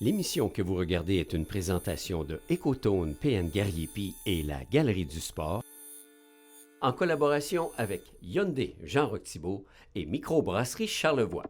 L'émission que vous regardez est une présentation de Ecotone PN Gariepi et la Galerie du Sport, en collaboration avec Hyundai Jean-Roch Thibault et Microbrasserie Charlevoix.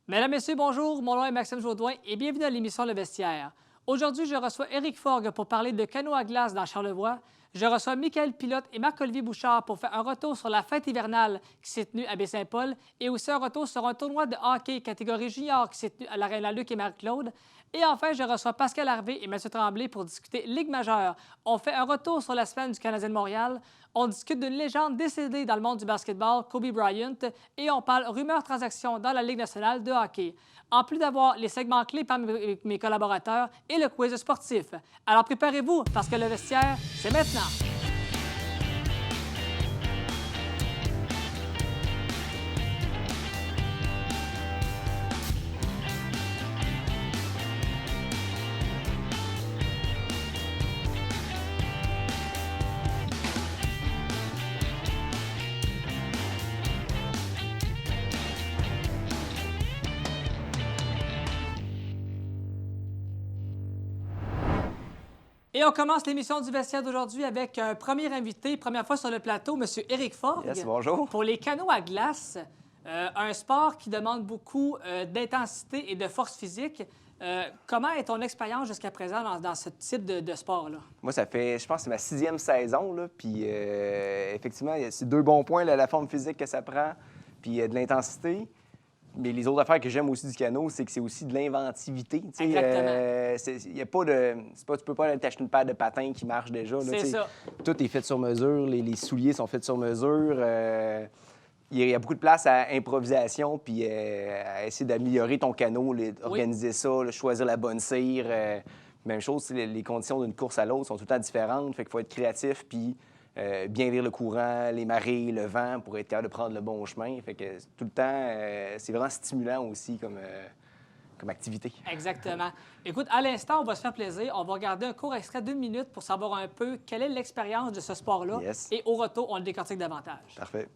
Mesdames, Messieurs, bonjour. Mon nom est Maxime Jaudoin et bienvenue à l'émission Le Vestiaire. Aujourd'hui, je reçois Éric Forgue pour parler de canot à glace dans Charlevoix. Je reçois Michael Pilote et Marc-Olivier Bouchard pour faire un retour sur la fête hivernale qui s'est tenue à Baie-Saint-Paul et aussi un retour sur un tournoi de hockey catégorie junior qui s'est tenu à l'Arena Luc et Marie-Claude. Et enfin, je reçois Pascal Harvey et Mathieu Tremblay pour discuter Ligue majeure. On fait un retour sur la semaine du Canadien de Montréal. On discute d'une légende décédée dans le monde du basketball, Kobe Bryant, et on parle rumeurs transactions dans la Ligue nationale de hockey. En plus d'avoir les segments clés parmi mes collaborateurs et le quiz sportif. Alors préparez-vous parce que le vestiaire, c'est maintenant. Et on commence l'émission du vestiaire d'aujourd'hui avec un premier invité, première fois sur le plateau, M. Éric Forgue. Yes, bonjour. Pour les canots à glace, un sport qui demande beaucoup d'intensité et de force physique. Comment est ton expérience jusqu'à présent dans ce type de sport-là? Moi, ça fait, je pense, que c'est ma 6e saison, là, puis effectivement, c'est 2 bons points, là, la forme physique que ça prend, puis de l'intensité. Mais les autres affaires que j'aime aussi du canot, c'est que c'est aussi de l'inventivité. Exactement. Y a pas de, tu peux pas aller t'acheter une paire de patins qui marche déjà. Là, c'est ça. Tout est fait sur mesure, les souliers sont faits sur mesure. Il y a beaucoup de place à improvisation, puis à essayer d'améliorer ton canot, organiser ça, là, choisir la bonne cire. Même chose, les conditions d'une course à l'autre sont tout le temps différentes, fait qu'il faut être créatif, puis bien lire le courant, les marées, le vent pour être capable de prendre le bon chemin. Fait que tout le temps, c'est vraiment stimulant aussi comme activité. Exactement. Écoute, à l'instant, on va se faire plaisir. On va regarder un court extrait d'1 minute pour savoir un peu quelle est l'expérience de ce sport-là. Yes. Et au retour, on le décortique davantage. Parfait.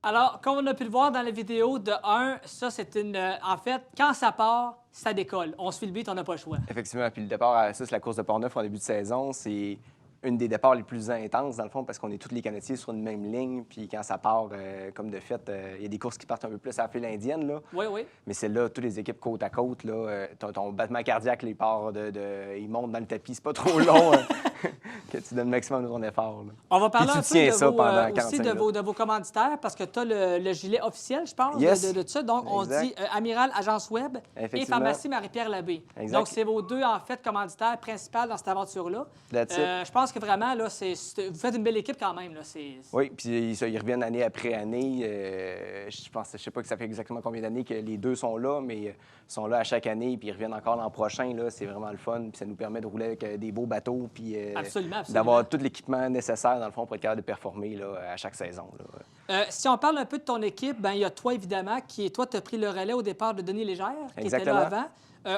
Alors, comme on a pu le voir dans la vidéo, de 1, ça, c'est une... en fait, quand ça part, ça décolle. On suit le beat, on n'a pas le choix. Effectivement. Puis le départ, ça, c'est la course de Port-Neuf en début de saison. C'est une des départs les plus intenses, dans le fond, parce qu'on est tous les canotiers sur une même ligne. Puis quand ça part, comme de fait, il y a des courses qui partent un peu plus à la file indienne, là. Oui, oui. Mais celle-là, toutes les équipes côte à côte, là, ton battement cardiaque, les parts, il monte dans le tapis. C'est pas trop long que tu donnes le maximum de ton effort, là. On va parler Puis un tu peu tiens de ça vos, pendant aussi 45 de vos commanditaires, parce que tu as le gilet officiel, je pense, Yes. de ça. Donc, on Exact. dit Amiral Agence Web et Effectivement. Pharmacie Marie-Pierre Labbé. Exact. Donc, c'est vos deux, en fait, commanditaires principaux dans cette aventure-là. That's it. Je pense que vraiment, là, vous faites une belle équipe quand même. Là. Oui, puis ils reviennent année après année. Je sais pas que ça fait exactement combien d'années que les deux sont là, mais ils sont là à chaque année, puis ils reviennent encore l'an prochain. Là, c'est vraiment le fun, puis ça nous permet de rouler avec des beaux bateaux, puis Absolument. d'avoir tout l'équipement nécessaire, dans le fond, pour être capable de performer là, à chaque saison. Là. Si on parle un peu de ton équipe, ben il y a toi, évidemment, qui tu as pris le relais au départ de Denis Légère, qui était là avant.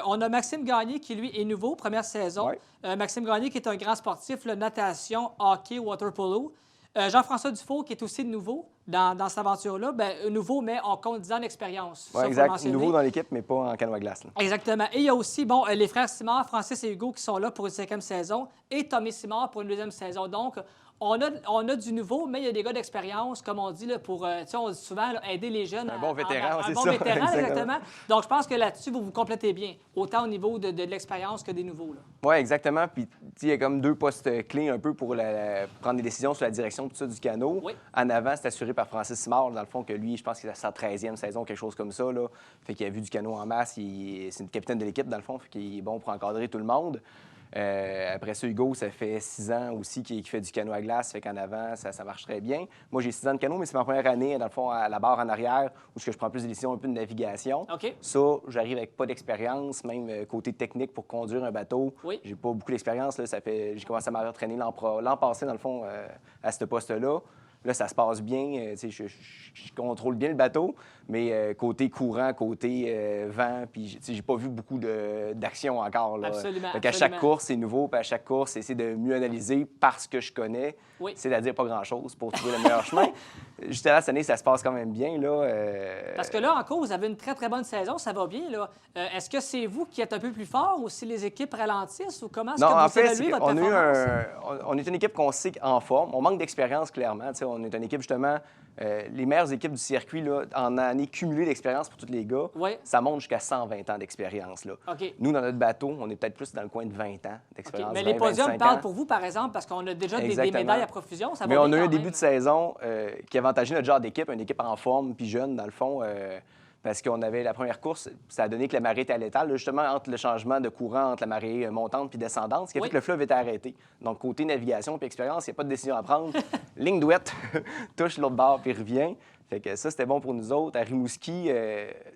On a Maxime Gagné, qui, lui, est nouveau, première saison. Ouais. Maxime Gagné, qui est un grand sportif, là, natation, hockey, water polo. Jean-François Dufault, qui est aussi nouveau dans cette aventure-là, bien, nouveau, mais on compte 10 ans d'expérience. Oui, Ça, faut le exact. mentionner. Nouveau dans l'équipe, mais pas en canot à glace. Là. Exactement. Et il y a aussi, bon, les frères Simard, Francis et Hugo, qui sont là pour une 5e saison, et Tommy Simard pour une 2e saison. Donc, on a du nouveau, mais il y a des gars d'expérience, comme on dit, là, pour, tu sais, on dit souvent, là, aider les jeunes. Un bon vétéran, c'est Un bon ça. vétéran, exactement. Donc, je pense que là-dessus, vous vous complétez bien, autant au niveau de l'expérience que des nouveaux. Oui, exactement. Puis, il y a comme 2 postes clés un peu pour prendre des décisions sur la direction tout ça, du canot. Oui. En avant, c'est assuré par Francis Simard, dans le fond, que lui, je pense qu'il est à sa 13e saison, quelque chose comme ça. Là. Fait qu'il a vu du canot en masse. C'est le capitaine de l'équipe, dans le fond, fait qu'il est bon pour encadrer tout le monde. Après ça, Hugo, ça fait 6 ans aussi qu'il fait du canot à glace, fait qu'en avant, ça marche très bien. Moi, j'ai 6 ans de canot, mais c'est ma première année, dans le fond, à la barre en arrière, où je prends plus de décisions, un peu de navigation. OK. Ça, j'arrive avec pas d'expérience, même côté technique pour conduire un bateau. Oui. J'ai pas beaucoup d'expérience. J'ai commencé à m'entraîner l'an passé, dans le fond, à ce poste-là. Là, ça se passe bien. Je contrôle bien le bateau, mais côté courant, côté vent, puis j'ai pas vu beaucoup d'action encore. Là. Absolument. Fait qu'à chaque course, c'est nouveau, puis à chaque course, c'est essayer de mieux analyser parce que je connais. Oui. C'est-à-dire pas grand-chose pour trouver le meilleur chemin. Juste là, cette année, ça se passe quand même bien. Là, Parce que là, encore, vous avez une très, très bonne saison, ça va bien. Là. Est-ce que c'est vous qui êtes un peu plus fort ou si les équipes ralentissent ou comment est-ce que vous évaluez votre performance? On est une équipe qu'on sait en forme. On manque d'expérience, clairement. T'sais, on est une équipe, justement, les meilleures équipes du circuit, là, en année cumulée d'expérience pour tous les gars, Oui. ça monte jusqu'à 120 ans d'expérience. Là. OK. Nous, dans notre bateau, on est peut-être plus dans le coin de 20 ans d'expérience. OK. Mais 20, les podiums 25 parlent ans. pour vous, par exemple, parce qu'on a déjà des Exactement. médailles à profusion. Ça va Mais on bien a eu un quand début même. de saison qui avantageait notre genre d'équipe, une équipe en forme puis jeune, dans le fond, parce qu'on avait la première course, ça a donné que la marée était à l'étal, là, justement, entre le changement de courant entre la marée montante puis descendante, ce qui a Oui. fait que le fleuve était arrêté. Donc, côté navigation puis expérience, il n'y a pas de décision à prendre. Ligne douette, touche l'autre bord puis revient. Fait que ça, c'était bon pour nous autres. À Rimouski,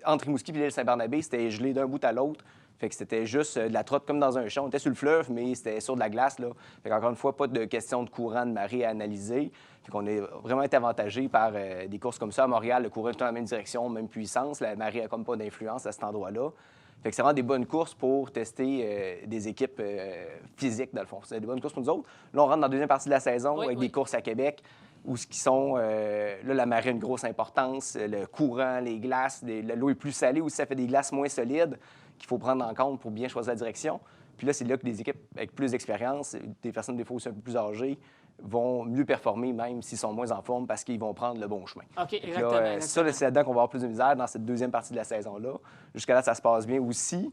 entre Rimouski et l'île Saint-Barnabé, c'était gelé d'un bout à l'autre. Fait que c'était juste de la trotte comme dans un champ. On était sur le fleuve, mais c'était sur de la glace. Là. Fait qu'encore une fois, pas de question de courant, de marée à analyser. Fait qu'on est vraiment été avantagé par des courses comme ça. À Montréal, le courant est dans la même direction, même puissance. La marée a comme pas d'influence à cet endroit-là. Fait que c'est vraiment des bonnes courses pour tester des équipes physiques, dans le fond. C'est des bonnes courses pour nous autres. Là, on rentre dans la deuxième partie de la saison avec des courses à Québec où ce qui sont, là, la marée a une grosse importance, le courant, les glaces, l'eau est plus salée aussi, ça fait des glaces moins solides qu'il faut prendre en compte pour bien choisir la direction. Puis là, c'est là que des équipes avec plus d'expérience, des personnes des fois aussi un peu plus âgées, vont mieux performer même s'ils sont moins en forme parce qu'ils vont prendre le bon chemin. OK, Là, exactement. ça, là, c'est là-dedans qu'on va avoir plus de misère dans cette deuxième partie de la saison-là. Jusqu'à là, ça se passe bien aussi.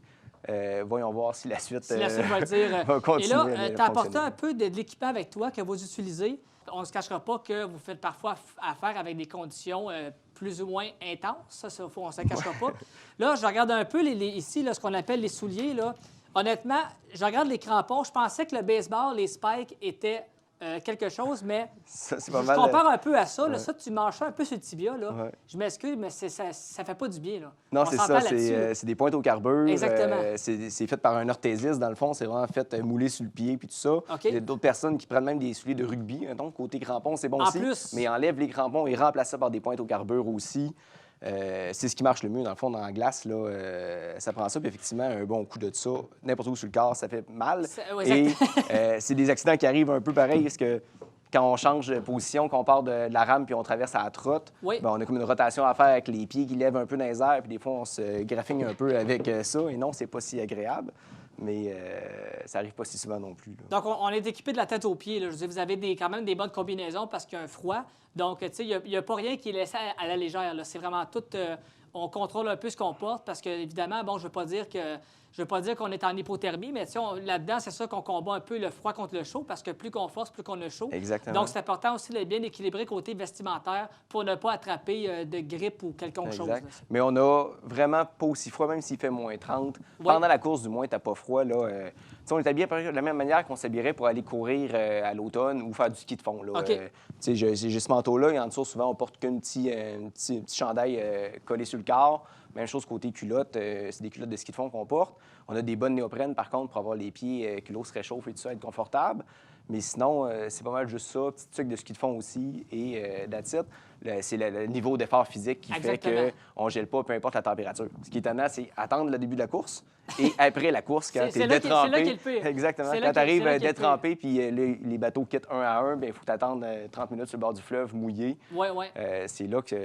Voyons voir si la suite, Si la suite va dire. va continuer. Et là, tu as apporté un peu de l'équipement avec toi que vous utilisez. On ne se cachera pas que vous faites parfois affaire avec des conditions plus ou moins intenses. Ça on ne se cachera pas. Là, je regarde un peu ici là, ce qu'on appelle les souliers. Là. Honnêtement, je regarde les crampons. Je pensais que le baseball, les spikes étaient quelque chose, mais Ça, c'est je pas mal. compare un peu à ça. Là. Ouais. Ça, tu manges ça un peu sur le tibia. Là. Ouais. Je m'excuse, mais ça ne fait pas du bien. Là. Non, On c'est s'entend ça. là-dessus, là. C'est des pointes au carbure. Exactement. C'est fait par un orthésiste, dans le fond. C'est vraiment fait moulé sur le pied puis tout ça. OK. Il y a d'autres personnes qui prennent même des souliers de rugby. Donc, côté crampons, c'est bon En aussi. plus. Mais ils enlèvent les crampons et remplacent ça par des pointes au carbure aussi. C'est ce qui marche le mieux, dans le fond, dans la glace. Là, ça prend ça, puis effectivement, un bon coup de ça, n'importe où sur le corps, ça fait mal. Ouais, Et c'est des accidents qui arrivent un peu pareil, parce que quand on change de position, qu'on part de la rame puis on traverse à la trotte, Oui. ben, on a comme une rotation à faire avec les pieds qui lèvent un peu dans les airs, puis des fois, on se graffigne un peu avec ça. Et non, c'est pas si agréable, mais ça arrive pas si souvent non plus. Là. Donc, on est équipé de la tête aux pieds. Là. Je veux dire, vous avez quand même des bonnes combinaisons parce qu'il y a un froid. Donc, tu sais, il n'y a pas rien qui est laissé à la légère. Là. C'est vraiment tout... on contrôle un peu ce qu'on porte parce que, évidemment, bon, je ne veux pas dire qu'on est en hypothermie, mais tu sais, là-dedans, c'est ça qu'on combat un peu le froid contre le chaud parce que plus qu'on force, plus qu'on a chaud. Exactement. Donc, c'est important aussi d'être bien équilibré côté vestimentaire pour ne pas attraper de grippe ou quelconque chose. Exact. Là. Mais on a vraiment pas aussi froid, même s'il fait moins 30. Pendant la course, du moins, t'as pas froid. Là, tu sais, on est habillé de la même manière qu'on s'habillerait pour aller courir à l'automne ou faire du ski de fond. Là. OK. Tu sais, j'ai ce manteau-là et en dessous, souvent, on porte qu'un petit chandail collé sur le corps. Même chose côté culotte, c'est des culottes de ski de fond qu'on porte. On a des bonnes néoprènes, par contre, pour avoir les pieds, que l'eau se réchauffe et tout ça, être confortable. Mais sinon, c'est pas mal juste ça. Petit truc de ski de fond aussi. Et that's it. C'est le niveau d'effort physique qui Exactement. fait qu'on ne gèle pas, peu importe la température. Ce qui est étonnant, c'est attendre le début de la course et après la course, quand tu C'est es là qui détrempé. est le pire. Exactement. C'est là Quand tu arrives qui est le pire. détrempé puis les bateaux quittent un à un, il faut que tu attendes 30 minutes sur le bord du fleuve mouillé. Oui, oui. C'est là que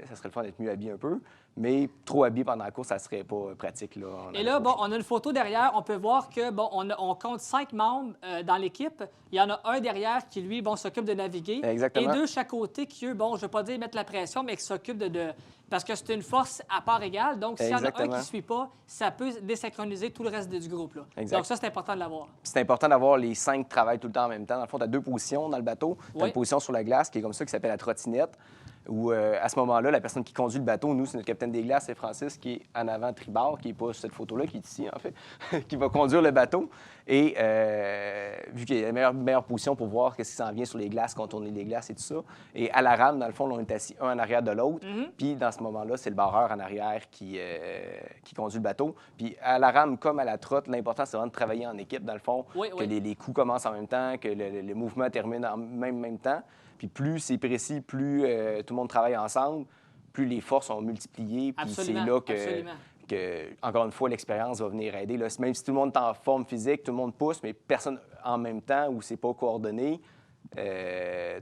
ça serait le fun d'être mieux habillé un peu. Mais trop habillé pendant la course, ça serait pas pratique. Là, Et là, bon, on a une photo derrière. On peut voir que, bon, on compte 5 membres dans l'équipe. Il y en a un derrière qui, lui, bon, s'occupe de naviguer. Exactement. Et 2 chaque côté qui, eux, bon, je ne veux pas dire mettre la pression, mais qui s'occupent de... Parce que c'est une force à part égale. Donc, s'il y en a un qui Exactement. ne suit pas, ça peut désynchroniser tout le reste du groupe. Là. Exact. Donc, ça, c'est important de l'avoir. C'est important d'avoir les 5 travaillent tout le temps en même temps. Dans le fond, tu as 2 positions dans le bateau. Tu as Oui. une position sur la glace qui est comme ça, qui s'appelle la trottinette, où à ce moment-là, la personne qui conduit le bateau, nous, c'est notre capitaine des glaces, c'est Francis, qui est en avant tribord, qui n'est pas sur cette photo-là, qui est ici, en fait, qui va conduire le bateau. Et vu qu'il y a la meilleure position pour voir ce qui s'en vient sur les glaces, contourner les glaces et tout ça. Et à la rame, dans le fond, là, on est assis un en arrière de l'autre. Puis dans ce moment-là, c'est le barreur en arrière qui conduit le bateau. Puis à la rame comme à la trotte, l'important, c'est vraiment de travailler en équipe, dans le fond, Oui, que oui. les coups commencent en même temps, que le mouvement termine en même temps. Puis plus c'est précis, plus tout le monde travaille ensemble, plus les forces sont multipliées. Puis c'est Absolument, là absolument. encore une fois, l'expérience va venir aider. Là, même si tout le monde est en forme physique, tout le monde pousse, mais personne en même temps ou c'est pas coordonné, tu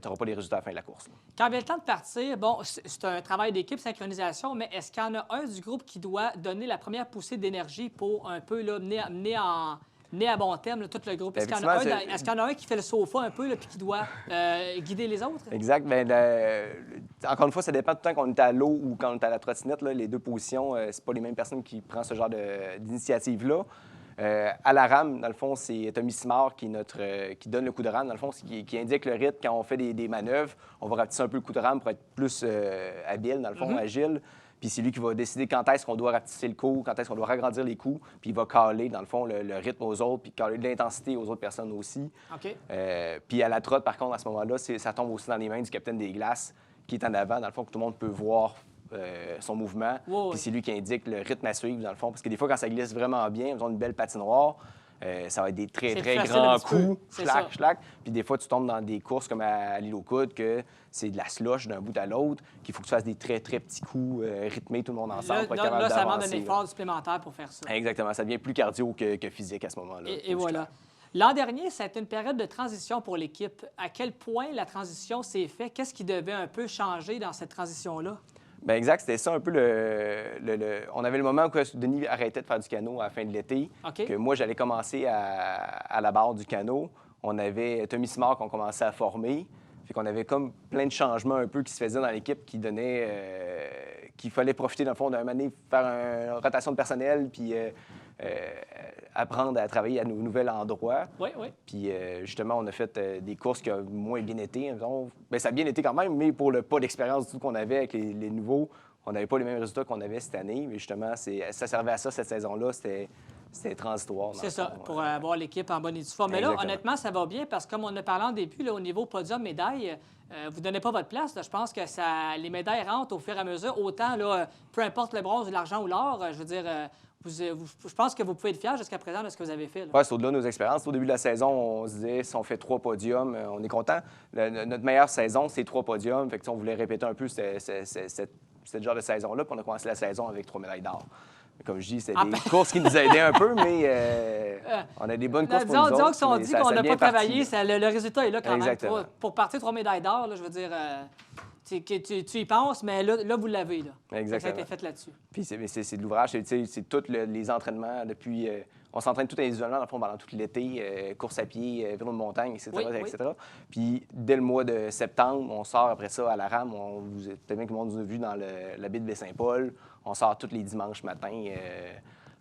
n'auras pas les résultats à la fin de la course. Là. Quand vient le temps de partir, bon, c'est un travail d'équipe, synchronisation, mais est-ce qu'il y en a un du groupe qui doit donner la première poussée d'énergie pour un peu là, mener à bon terme là, tout le groupe? Est-ce qu'il y en a un qui fait le sofa un peu là, puis qui doit guider les autres? Exact. Bien, encore une fois, ça dépend tout le temps qu'on est à l'eau ou quand on est à la trottinette. Là, les 2 positions, c'est pas les mêmes personnes qui prennent ce genre d'initiative-là. À la rame, dans le fond, c'est Tommy Simard qui donne le coup de rame, dans le fond, qui indique le rythme quand on fait des manœuvres. On va rapetisser un peu le coup de rame pour être plus habile, dans le fond, agile. Puis c'est lui qui va décider quand est-ce qu'on doit rapetisser le coup, quand est-ce qu'on doit ragrandir les coups. Puis il va caler, dans le fond, le rythme aux autres, puis caler de l'intensité aux autres personnes aussi. OK. Puis à la trotte, par contre, à ce moment-là, ça tombe aussi dans les mains du capitaine des glaces qui est en avant, dans le fond, que tout le monde peut voir son mouvement. Oui. Puis c'est lui qui indique le rythme à suivre, dans le fond. Parce que des fois, quand ça glisse vraiment bien, ils ont une belle patinoire, ça va être des très, C'est très facile grands un petit peu. coups, C'est schlac, ça. schlac. Puis des fois, tu tombes dans des courses comme à l'île aux Coudes, que c'est de la slush d'un bout à l'autre, qu'il faut que tu fasses des très, très petits coups rythmés, tout le monde ensemble, pour être capable Là, ça demande un d'avancer, là. effort supplémentaire pour faire ça. Exactement. Ça devient plus cardio que physique à ce moment-là. Et voilà. L'an dernier, ça a été une période de transition pour l'équipe. À quel point la transition s'est faite? Qu'est-ce qui devait un peu changer dans cette transition-là? Bien, exact. C'était ça un peu On avait le moment où Denis arrêtait de faire du canot à la fin de l'été. OK. Que moi, j'allais commencer à la barre du canot. On avait Tommy Simard qu'on commençait à former. Fait qu'on avait comme plein de changements un peu qui se faisaient dans l'équipe qui donnaient qu'il fallait profiter, dans le fond, d'un moment donné, faire une rotation de personnel puis apprendre à travailler à nos nouveaux endroits. Oui, oui. Puis justement, on a fait des courses qui ont moins bien été. Bien, ça a bien été quand même, mais pour le pas d'expérience du tout qu'on avait avec les nouveaux, on n'avait pas les mêmes résultats qu'on avait cette année. Mais justement, ça servait à ça cette saison-là. C'était transitoire. C'est ça, pour avoir l'équipe en bonne et due forme. Mais là, Exactement. honnêtement, ça va bien parce que, comme on a parlé en début, là, au niveau podium, médaille, vous ne donnez pas votre place. Là. Je pense que les médailles rentrent au fur et à mesure. Autant, là, peu importe le bronze, l'argent ou l'or, je veux dire, je pense que vous pouvez être fiers jusqu'à présent de ce que vous avez fait. Là. Oui, c'est au-delà de nos expériences. Au début de la saison, on se disait, si on fait 3 podiums, on est content. Notre meilleure saison, c'est 3 podiums. Fait que, on voulait répéter un peu ce genre de saison-là. Puis on a commencé la saison avec 3 médailles d'or. Comme je dis, c'était des courses qui nous aidaient un peu, mais on a des bonnes courses pour nous autres. Disons que si on mais dit ça qu'on a n'a bien pas parti, travaillé, là. le résultat est là quand Exactement. même. Pour partir 3 médailles d'or, là, je veux dire, tu y penses, mais là vous l'avez. Là. Exactement. Ça a été fait là-dessus. Puis c'est de l'ouvrage, c'est tous les entraînements depuis... on s'entraîne tout individuellement, dans le fond, pendant tout l'été, course à pied, vélo de montagne, etc., Oui, etc. Puis dès le mois de septembre, on sort après ça à la rame. Peut-être bien que le monde nous a vu dans la baie de Baie-Saint-Paul. On sort tous les dimanches matins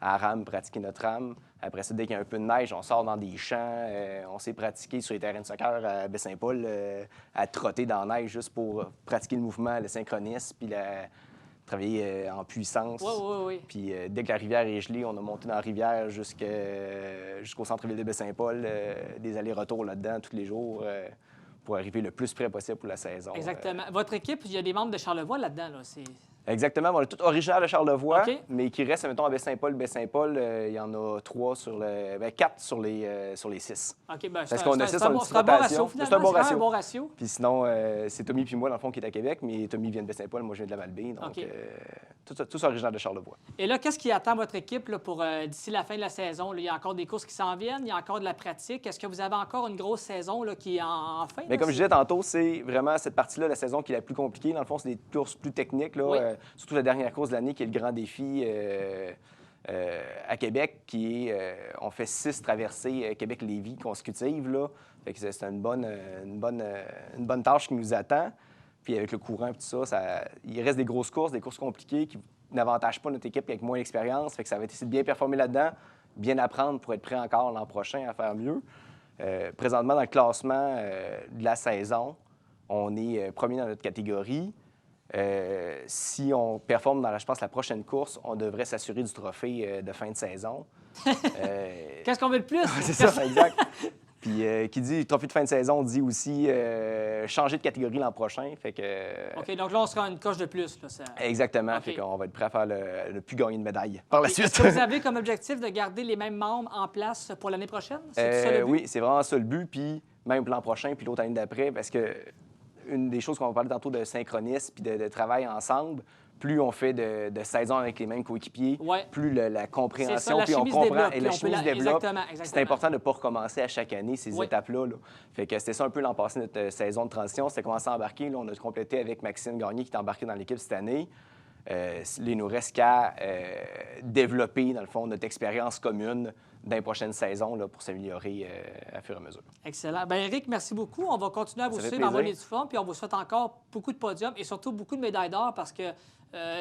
à la rame, pratiquer notre rame. Après ça, dès qu'il y a un peu de neige, on sort dans des champs. On s'est pratiqué sur les terrains de soccer à Baie-Saint-Paul, à trotter dans la neige juste pour pratiquer le mouvement, le synchronisme, puis travailler en puissance. Oui. Puis dès que la rivière est gelée, on a monté dans la rivière jusqu'au centre-ville de Baie-Saint-Paul, des allers-retours là-dedans tous les jours pour arriver le plus près possible pour la saison. Exactement. Votre équipe, il y a des membres de Charlevoix là-dedans. Là. Exactement. On est tout originaire de Charlevoix, OK. mais qui reste, mettons, à Baie-Saint-Paul. Baie-Saint-Paul, il y en a 3 sur le... 4 sur les 6. OK, ben, Parce qu'on essaie sur une petite c'est un bon ratio, rotation. finalement. C'est un bon quand même ratio. un bon ratio. Puis sinon, c'est Tommy puis moi, dans le fond, qui est à Québec, mais Tommy vient de Baie-Saint-Paul, moi, je viens de la Malbaie. Donc, OK. tous originaires de Charlevoix. Et là, qu'est-ce qui attend votre équipe là, pour d'ici la fin de la saison? Là, il y a encore des courses qui s'en viennent, il y a encore de la pratique. Est-ce que vous avez encore une grosse saison là, qui est en fin? Mais là, comme je disais tantôt, c'est vraiment cette partie-là de la saison qui est la plus compliquée. Dans le fond, c'est des courses plus techniques, là, Oui. surtout la dernière course de l'année qui est le grand défi à Québec, qui est, on fait 6 traversées Québec-Lévis consécutives. Là. Fait que c'est une bonne tâche qui nous attend. Puis avec le courant et tout ça, il reste des courses compliquées qui n'avantagent pas notre équipe avec moins d'expérience. Fait que ça va être essayer de bien performer là-dedans, bien apprendre pour être prêt encore l'an prochain à faire mieux. Présentement, dans le classement de la saison, on est premier dans notre catégorie. Si on performe dans, je pense, la prochaine course, on devrait s'assurer du trophée de fin de saison. Qu'est-ce qu'on veut de plus? C'est ça, exact. Puis qui dit trophée de fin de saison dit aussi changer de catégorie l'an prochain. Fait que, OK, donc là, on sera une coche de plus. Là, ça... Exactement. OK. Fait qu'on va être prêt à faire le plus gagner de médaille par la Et suite. est-ce que vous avez comme objectif de garder les mêmes membres en place pour l'année prochaine? C'est ça le but? Oui, c'est vraiment ça le but. Puis même l'an prochain, puis l'autre année d'après, parce que une des choses qu'on va parler tantôt de synchronisme puis de travail ensemble, plus on fait de saison avec les mêmes coéquipiers, Ouais. plus la C'est ça, compréhension, la puis on chimie se comprend développe, et la puis on chimie peut se développe. Exactement. C'est important de ne pas recommencer à chaque année ces Oui. étapes-là. Là. Fait que c'était ça un peu l'an passé, notre saison de transition. C'était commencé à embarquer. Là, on a complété avec Maxime Gagné qui est embarqué dans l'équipe cette année. Il nous reste qu'à développer, dans le fond, notre expérience commune dans les prochaines saisons là, pour s'améliorer à fur et à mesure. Excellent. Bien, Éric, merci beaucoup. On va continuer à vous Ça fait suivre en plaisir. bonne et due forme, puis on vous souhaite encore beaucoup de podiums et surtout beaucoup de médailles d'or parce que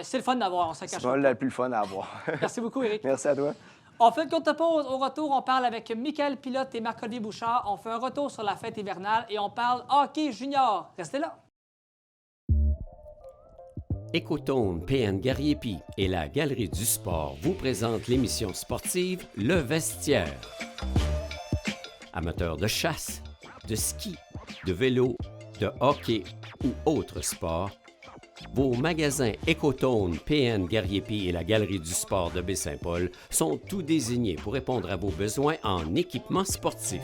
c'est le fun d'avoir, on se C'est cache pas pas. le plus fun à avoir. Merci beaucoup, Éric. Merci à toi. On fait une courte pause. Au retour, on parle avec Michael Pilote et Marc-Olivier Bouchard. On fait un retour sur la fête hivernale et on parle hockey junior. Restez là. Écotone PN Gariepi et la Galerie du Sport vous présentent l'émission sportive Le Vestiaire. Amateurs de chasse, de ski, de vélo, de hockey ou autres sports, vos magasins Écotone PN Gariepi et la Galerie du Sport de Baie-Saint-Paul sont tout désignés pour répondre à vos besoins en équipement sportif.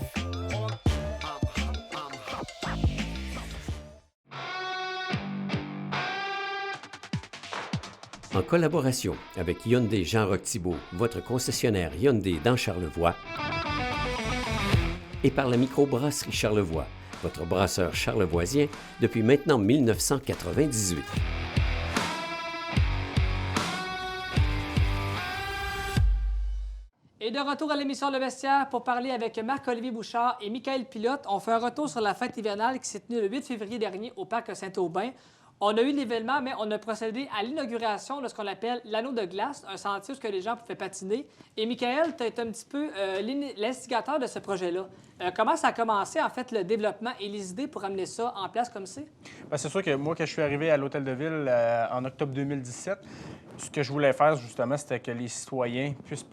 En collaboration avec Hyundai Jean-Roch Thibault, votre concessionnaire Hyundai dans Charlevoix, et par la microbrasserie Charlevoix, votre brasseur charlevoisien depuis maintenant 1998. Et de retour à l'émission Le Vestiaire pour parler avec Marc-Olivier Bouchard et Michael Pilote. On fait un retour sur la fête hivernale qui s'est tenue le 8 février dernier au parc Saint-Aubin. On a eu l'événement, mais on a procédé à l'inauguration de ce qu'on appelle l'anneau de glace, un sentier où les gens pouvaient patiner. Et Michael, tu as été un petit peu l'instigateur de ce projet-là. Comment ça a commencé, en fait, le développement et les idées pour amener ça en place comme c'est? Bien, c'est sûr que moi, quand je suis arrivé à l'Hôtel de Ville en octobre 2017, ce que je voulais faire, justement, c'était que les citoyens puissent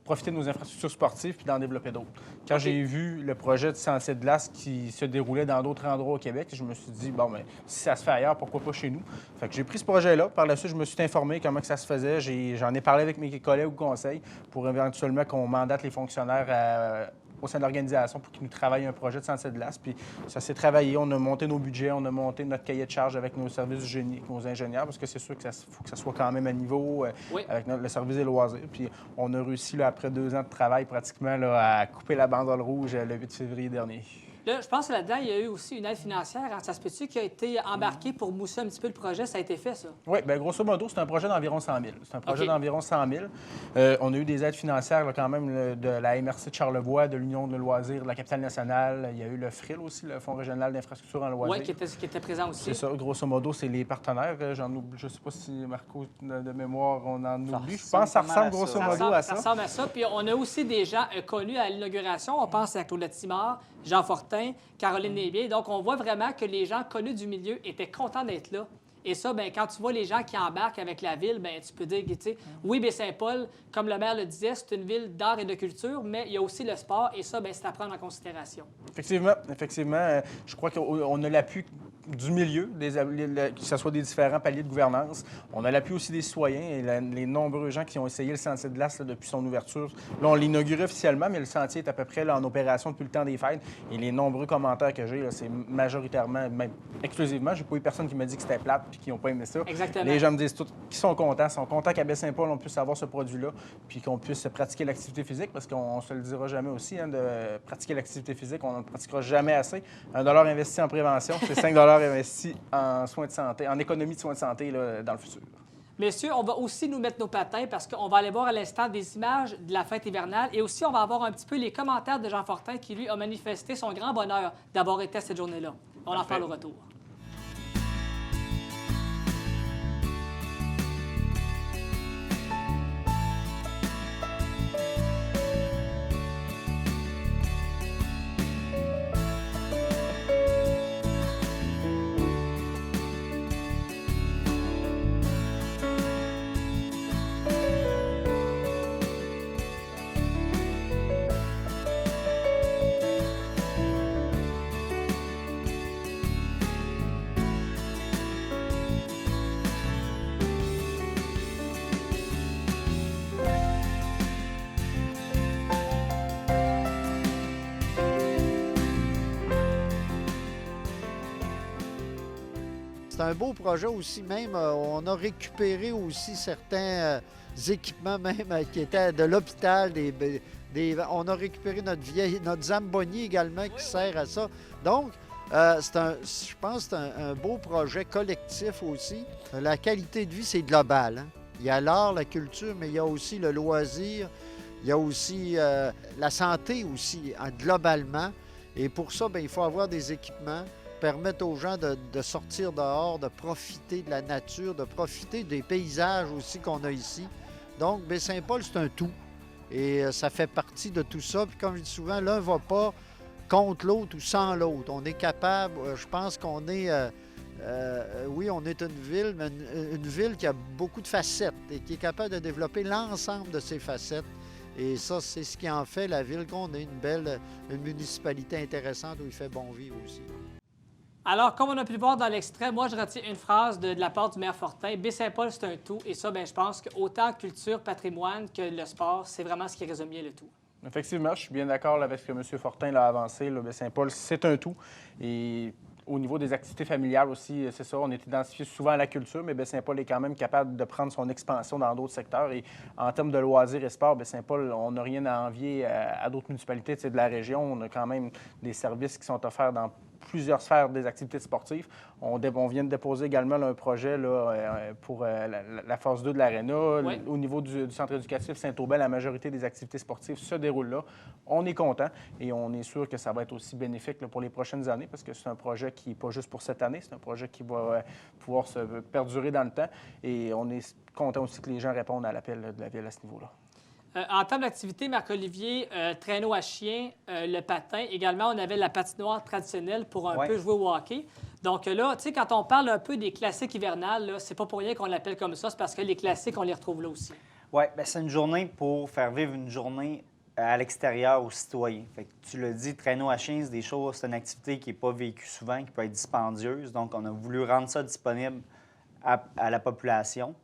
profiter de nos infrastructures sportives puis d'en développer d'autres. Quand j'ai vu le projet de sentier de glace qui se déroulait dans d'autres endroits au Québec, je me suis dit, bon, bien, si ça se fait ailleurs, pourquoi pas chez nous? Fait que j'ai pris ce projet-là. Par la suite, je me suis informé comment que ça se faisait. J'en ai parlé avec mes collègues au conseil pour éventuellement qu'on mandate les fonctionnaires au sein de l'organisation pour qu'ils nous travaillent un projet de sentier de glace. Puis ça s'est travaillé. On a monté nos budgets, on a monté notre cahier de charge avec nos services du génie, avec nos ingénieurs, parce que c'est sûr qu'il faut que ça soit quand même à niveau Oui. avec le service des loisirs. Puis on a réussi, là, après 2 ans de travail pratiquement, là, à couper la banderole rouge le 8 février dernier. Là, je pense que là-dedans, il y a eu aussi une aide financière. Hein. Ça se peut-tu qui a été embarqué pour mousser un petit peu le projet? Ça a été fait, ça? Oui, bien, grosso modo, c'est un projet d'environ 100 000. C'est un projet OK. d'environ 100 000. On a eu des aides financières là, quand même de la MRC de Charlevoix, de l'Union de loisirs, de la Capitale nationale. Il y a eu le FRIL aussi, le Fonds régional d'infrastructure en loisirs. Oui, qui était présent aussi. C'est ça, grosso modo, c'est les partenaires. J'en oublie, je ne sais pas si, Marco, de mémoire, on en oublie. Je pense que ça ressemble grosso modo à Ça ça. ressemble à ça. Puis on a aussi des gens connus à l'inauguration. On pense à Claude Timard, Jean Fortin, Caroline Lévier. Donc, on voit vraiment que les gens connus du milieu étaient contents d'être là. Et ça, bien, quand tu vois les gens qui embarquent avec la ville, bien, tu peux dire, tu sais, oui, Baie-Saint-Paul, comme le maire le disait, c'est une ville d'art et de culture, mais il y a aussi le sport, et ça, bien, c'est à prendre en considération. Effectivement. Je crois qu'on a l'appui du milieu, que ce soit des différents paliers de gouvernance. On a l'appui aussi des citoyens et les nombreux gens qui ont essayé le sentier de glace là, depuis son ouverture. Là, on l'inaugure officiellement, mais le sentier est à peu près là, en opération depuis le temps des fêtes. Et les nombreux commentaires que j'ai, là, c'est majoritairement, même exclusivement, j'ai pas eu personne qui m'a dit que c'était plate puis qui n'ont pas aimé ça. Exactement. Les gens me disent tous qu'ils sont contents qu'à Baie-Saint-Paul, on puisse avoir ce produit-là puis qu'on puisse pratiquer l'activité physique parce qu'on se le dira jamais aussi, hein, de pratiquer l'activité physique, on ne pratiquera jamais assez. $1 investi en prévention, c'est 5 investis en soins de santé, en économie de soins de santé là, dans le futur. Messieurs, on va aussi nous mettre nos patins parce qu'on va aller voir à l'instant des images de la fête hivernale et aussi on va avoir un petit peu les commentaires de Jean Fortin qui, lui, a manifesté son grand bonheur d'avoir été à cette journée-là. On en parle au retour. C'est un beau projet aussi, même on a récupéré aussi certains équipements même qui étaient de l'hôpital, on a récupéré notre Zamboni également qui sert à ça. Donc, je pense que c'est un beau projet collectif aussi. La qualité de vie, c'est global, hein? Il y a l'art, la culture, mais il y a aussi le loisir, il y a aussi la santé aussi, globalement. Et pour ça, bien, il faut avoir des équipements, permettre aux gens de sortir dehors, de profiter de la nature, de profiter des paysages aussi qu'on a ici. Donc, Baie-Saint-Paul, c'est un tout. Et ça fait partie de tout ça. Puis comme je dis souvent, l'un ne va pas contre l'autre ou sans l'autre. On est capable, je pense qu'on est... oui, on est une ville, mais une ville qui a beaucoup de facettes et qui est capable de développer l'ensemble de ces facettes. Et ça, c'est ce qui en fait la ville qu'on est une municipalité intéressante où il fait bon vivre aussi. Alors, comme on a pu le voir dans l'extrait, moi, je retiens une phrase de la part du maire Fortin. Baie-Saint-Paul, c'est un tout. Et ça, bien, je pense qu'autant culture, patrimoine que le sport, c'est vraiment ce qui résume bien le tout. Effectivement, je suis bien d'accord avec ce que M. Fortin l'a avancé. Baie-Saint-Paul, c'est un tout. Et au niveau des activités familiales aussi, c'est ça, on est identifié souvent à la culture, mais Baie-Saint-Paul est quand même capable de prendre son expansion dans d'autres secteurs. Et en termes de loisirs et sport, Baie-Saint-Paul, on n'a rien à envier à d'autres municipalités de la région. On a quand même des services qui sont offerts dans plusieurs sphères des activités sportives. On vient de déposer également là, un projet là, pour la phase 2 de l'Arena. Oui. Au niveau du centre éducatif Saint-Aubin, la majorité des activités sportives se déroulent là. On est content et on est sûr que ça va être aussi bénéfique là, pour les prochaines années parce que c'est un projet qui n'est pas juste pour cette année, c'est un projet qui va pouvoir se perdurer dans le temps et on est content aussi que les gens répondent à l'appel de la Ville à ce niveau-là. En termes d'activité, Marc-Olivier, traîneau à chien, le patin. Également, on avait la patinoire traditionnelle pour un peu jouer au hockey. Donc là, tu sais, quand on parle un peu des classiques hivernales, c'est pas pour rien qu'on l'appelle comme ça, c'est parce que les classiques, on les retrouve là aussi. Oui, bien, c'est une journée pour faire vivre une journée à l'extérieur aux citoyens. Fait que tu l'as dit, traîneau à chien, c'est une activité qui n'est pas vécue souvent, qui peut être dispendieuse. Donc, on a voulu rendre ça disponible à la population.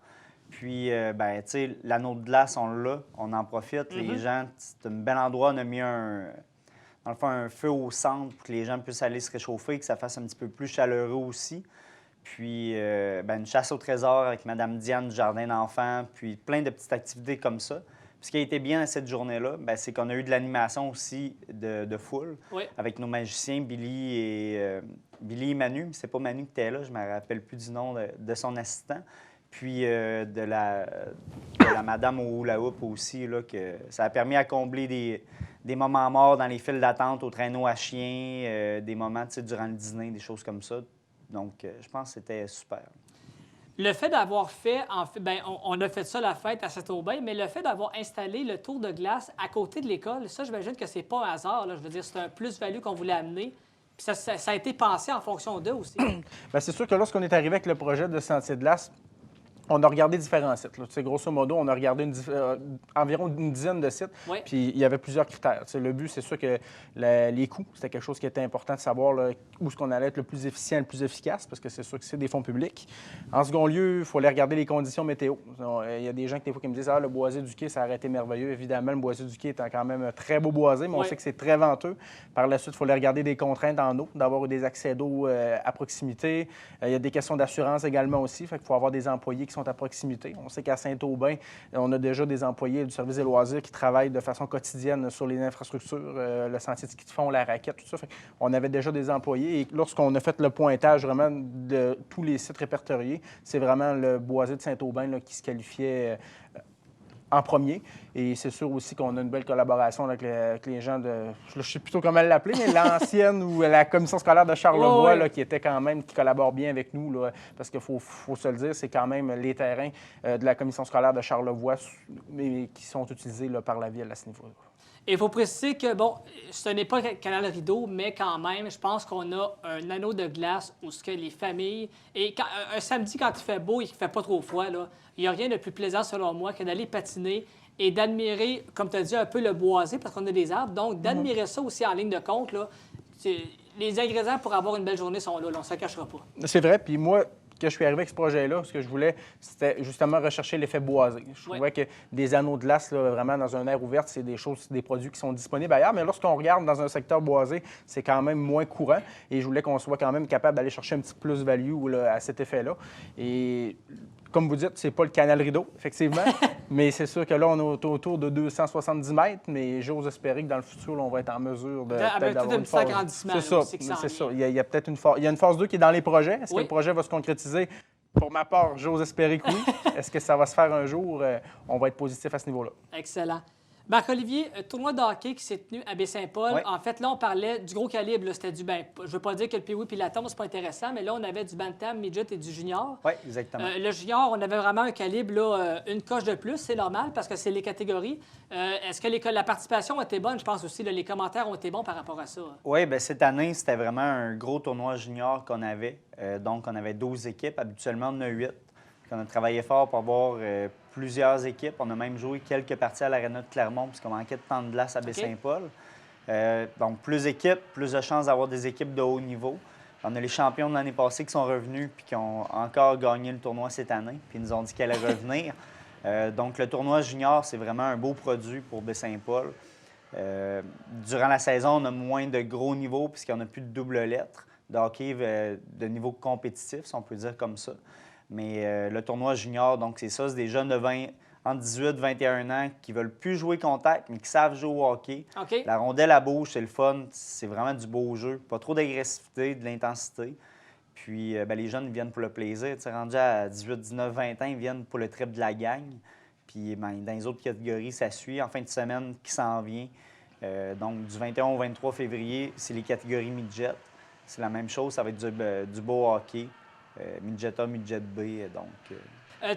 Puis, ben, tu sais, l'anneau de glace, on l'a, on en profite. Les gens, c'est un bel endroit, on a mis dans le fond, un feu au centre pour que les gens puissent aller se réchauffer, que ça fasse un petit peu plus chaleureux aussi. Puis, ben, une chasse au trésor avec Mme Diane du Jardin d'enfants, puis plein de petites activités comme ça. Puis, ce qui a été bien à cette journée-là, ben, c'est qu'on a eu de l'animation aussi de foule avec nos magiciens, Billy et Manu. Mais c'est pas Manu qui était là, je ne me rappelle plus du nom de son assistant. Puis de la madame au hula hoop aussi, là, que ça a permis à combler des moments morts dans les files d'attente au traîneau à chien, des moments durant le dîner, des choses comme ça. Donc, je pense que c'était super. Le fait d'avoir fait, bien, on a fait ça la fête à Saint-Aubin, mais le fait d'avoir installé le tour de glace à côté de l'école, ça, j'imagine que c'est pas un hasard. Là. Je veux dire, c'est un plus-value qu'on voulait amener. Puis ça a été pensé en fonction d'eux aussi. Bien, c'est sûr que lorsqu'on est arrivé avec le projet de sentier de glace, On a regardé différents sites. Là. Tu sais, grosso modo, on a regardé environ une dizaine de sites. Oui. Puis il y avait plusieurs critères. Tu sais, le but, c'est sûr que les coûts, c'était quelque chose qui était important de savoir là, où est-ce qu'on allait être le plus efficient, le plus efficace, parce que c'est sûr que c'est des fonds publics. En second lieu, il faut aller regarder les conditions météo. Il y a des gens qui me disent le boisé du quai, ça aurait été merveilleux. Évidemment, le boisé du quai est quand même un très beau boisé, mais on sait que c'est très venteux. Par la suite, il faut aller regarder des contraintes en eau, d'avoir des accès d'eau à proximité. Il y a des questions d'assurance également aussi. Fait qu'il faut avoir des employés qui sont à proximité. On sait qu'à Saint-Aubin, on a déjà des employés du service des loisirs qui travaillent de façon quotidienne sur les infrastructures, le sentier de ski de fond, la raquette, tout ça. Fait on avait déjà des employés. Et lorsqu'on a fait le pointage vraiment de tous les sites répertoriés, c'est vraiment le boisé de Saint-Aubin là, qui se qualifiait en premier. Et c'est sûr aussi qu'on a une belle collaboration avec les gens de... Je ne sais plutôt comment l'appeler, mais l'ancienne ou la commission scolaire de Charlevoix, là, qui était quand même, qui collabore bien avec nous, là, parce qu'il faut se le dire, c'est quand même les terrains de la commission scolaire de Charlevoix mais qui sont utilisés là, par la ville à ce niveau-là. Et il faut préciser que, bon, ce n'est pas Canal Rideau, mais quand même, je pense qu'on a un anneau de glace où ce que les familles... Et un samedi, quand il fait beau et qu'il ne fait pas trop froid, là, il n'y a rien de plus plaisant, selon moi, que d'aller patiner et d'admirer, comme tu as dit, un peu le boisé, parce qu'on a des arbres. Donc, d'admirer ça aussi en ligne de compte, là, les ingrédients pour avoir une belle journée sont là, on ne se cachera pas. C'est vrai. Puis moi, que je suis arrivé avec ce projet-là, ce que je voulais, c'était justement rechercher l'effet boisé. Je trouvais que des anneaux de glace, là, vraiment dans un air ouvert, c'est des produits qui sont disponibles ailleurs. Mais lorsqu'on regarde dans un secteur boisé, c'est quand même moins courant. Et je voulais qu'on soit quand même capable d'aller chercher un petit plus-value là, à cet effet-là. Et comme vous dites, c'est pas le canal Rideau, effectivement. Mais c'est sûr que là, on est autour de 270 mètres. Mais j'ose espérer que dans le futur, là, on va être en mesure de avec d'avoir une petit phase. agrandissement. C'est ça. Il y a peut-être une phase. Il y a une phase 2 qui est dans les projets. Est-ce que le projet va se concrétiser? Pour ma part, j'ose espérer que oui. Est-ce que ça va se faire un jour? On va être positif à ce niveau-là. Excellent. Marc-Olivier, tournoi de hockey qui s'est tenu à Baie-Saint-Paul. Oui. En fait, là, on parlait du gros calibre. Là, c'était du... Ben, je ne veux pas dire que le Pee-Wee puis la tombe, c'est pas intéressant, mais là, on avait du bantam, midget et du junior. Oui, exactement. Le junior, on avait vraiment un calibre, là, une coche de plus. C'est normal parce que c'est les catégories. Est-ce que la participation a été bonne? Je pense aussi, là, les commentaires ont été bons par rapport à ça. Oui, bien cette année, c'était vraiment un gros tournoi junior qu'on avait. Donc, on avait 12 équipes. Habituellement, on en a 8. On a travaillé fort pour avoir plusieurs équipes. On a même joué quelques parties à l'Arena de Clermont puisqu'on manquait de temps de glace à Baie-Saint-Paul. Donc, plus d'équipes, plus de chances d'avoir des équipes de haut niveau. On a les champions de l'année passée qui sont revenus puis qui ont encore gagné le tournoi cette année. Puis ils nous ont dit qu'ils allaient revenir. Donc, le tournoi junior, c'est vraiment un beau produit pour Baie-Saint-Paul. Durant la saison, on a moins de gros niveaux puisqu'il n'y en a plus de double lettres de hockey de niveau compétitif, si on peut dire comme ça. Mais le tournoi junior, donc c'est ça, c'est des jeunes de entre 18 et 21 ans qui ne veulent plus jouer contact, mais qui savent jouer au hockey. OK. La rondelle à bouge, c'est le fun, c'est vraiment du beau jeu. Pas trop d'agressivité, de l'intensité. Puis les jeunes ils viennent pour le plaisir. Tu sais, rendus à 18, 19, 20 ans, ils viennent pour le trip de la gang. Puis dans les autres catégories, ça suit. En fin de semaine qui s'en vient. Donc du 21 au 23 février, c'est les catégories midget. C'est la même chose, ça va être du beau hockey. Midget A, midget B, donc...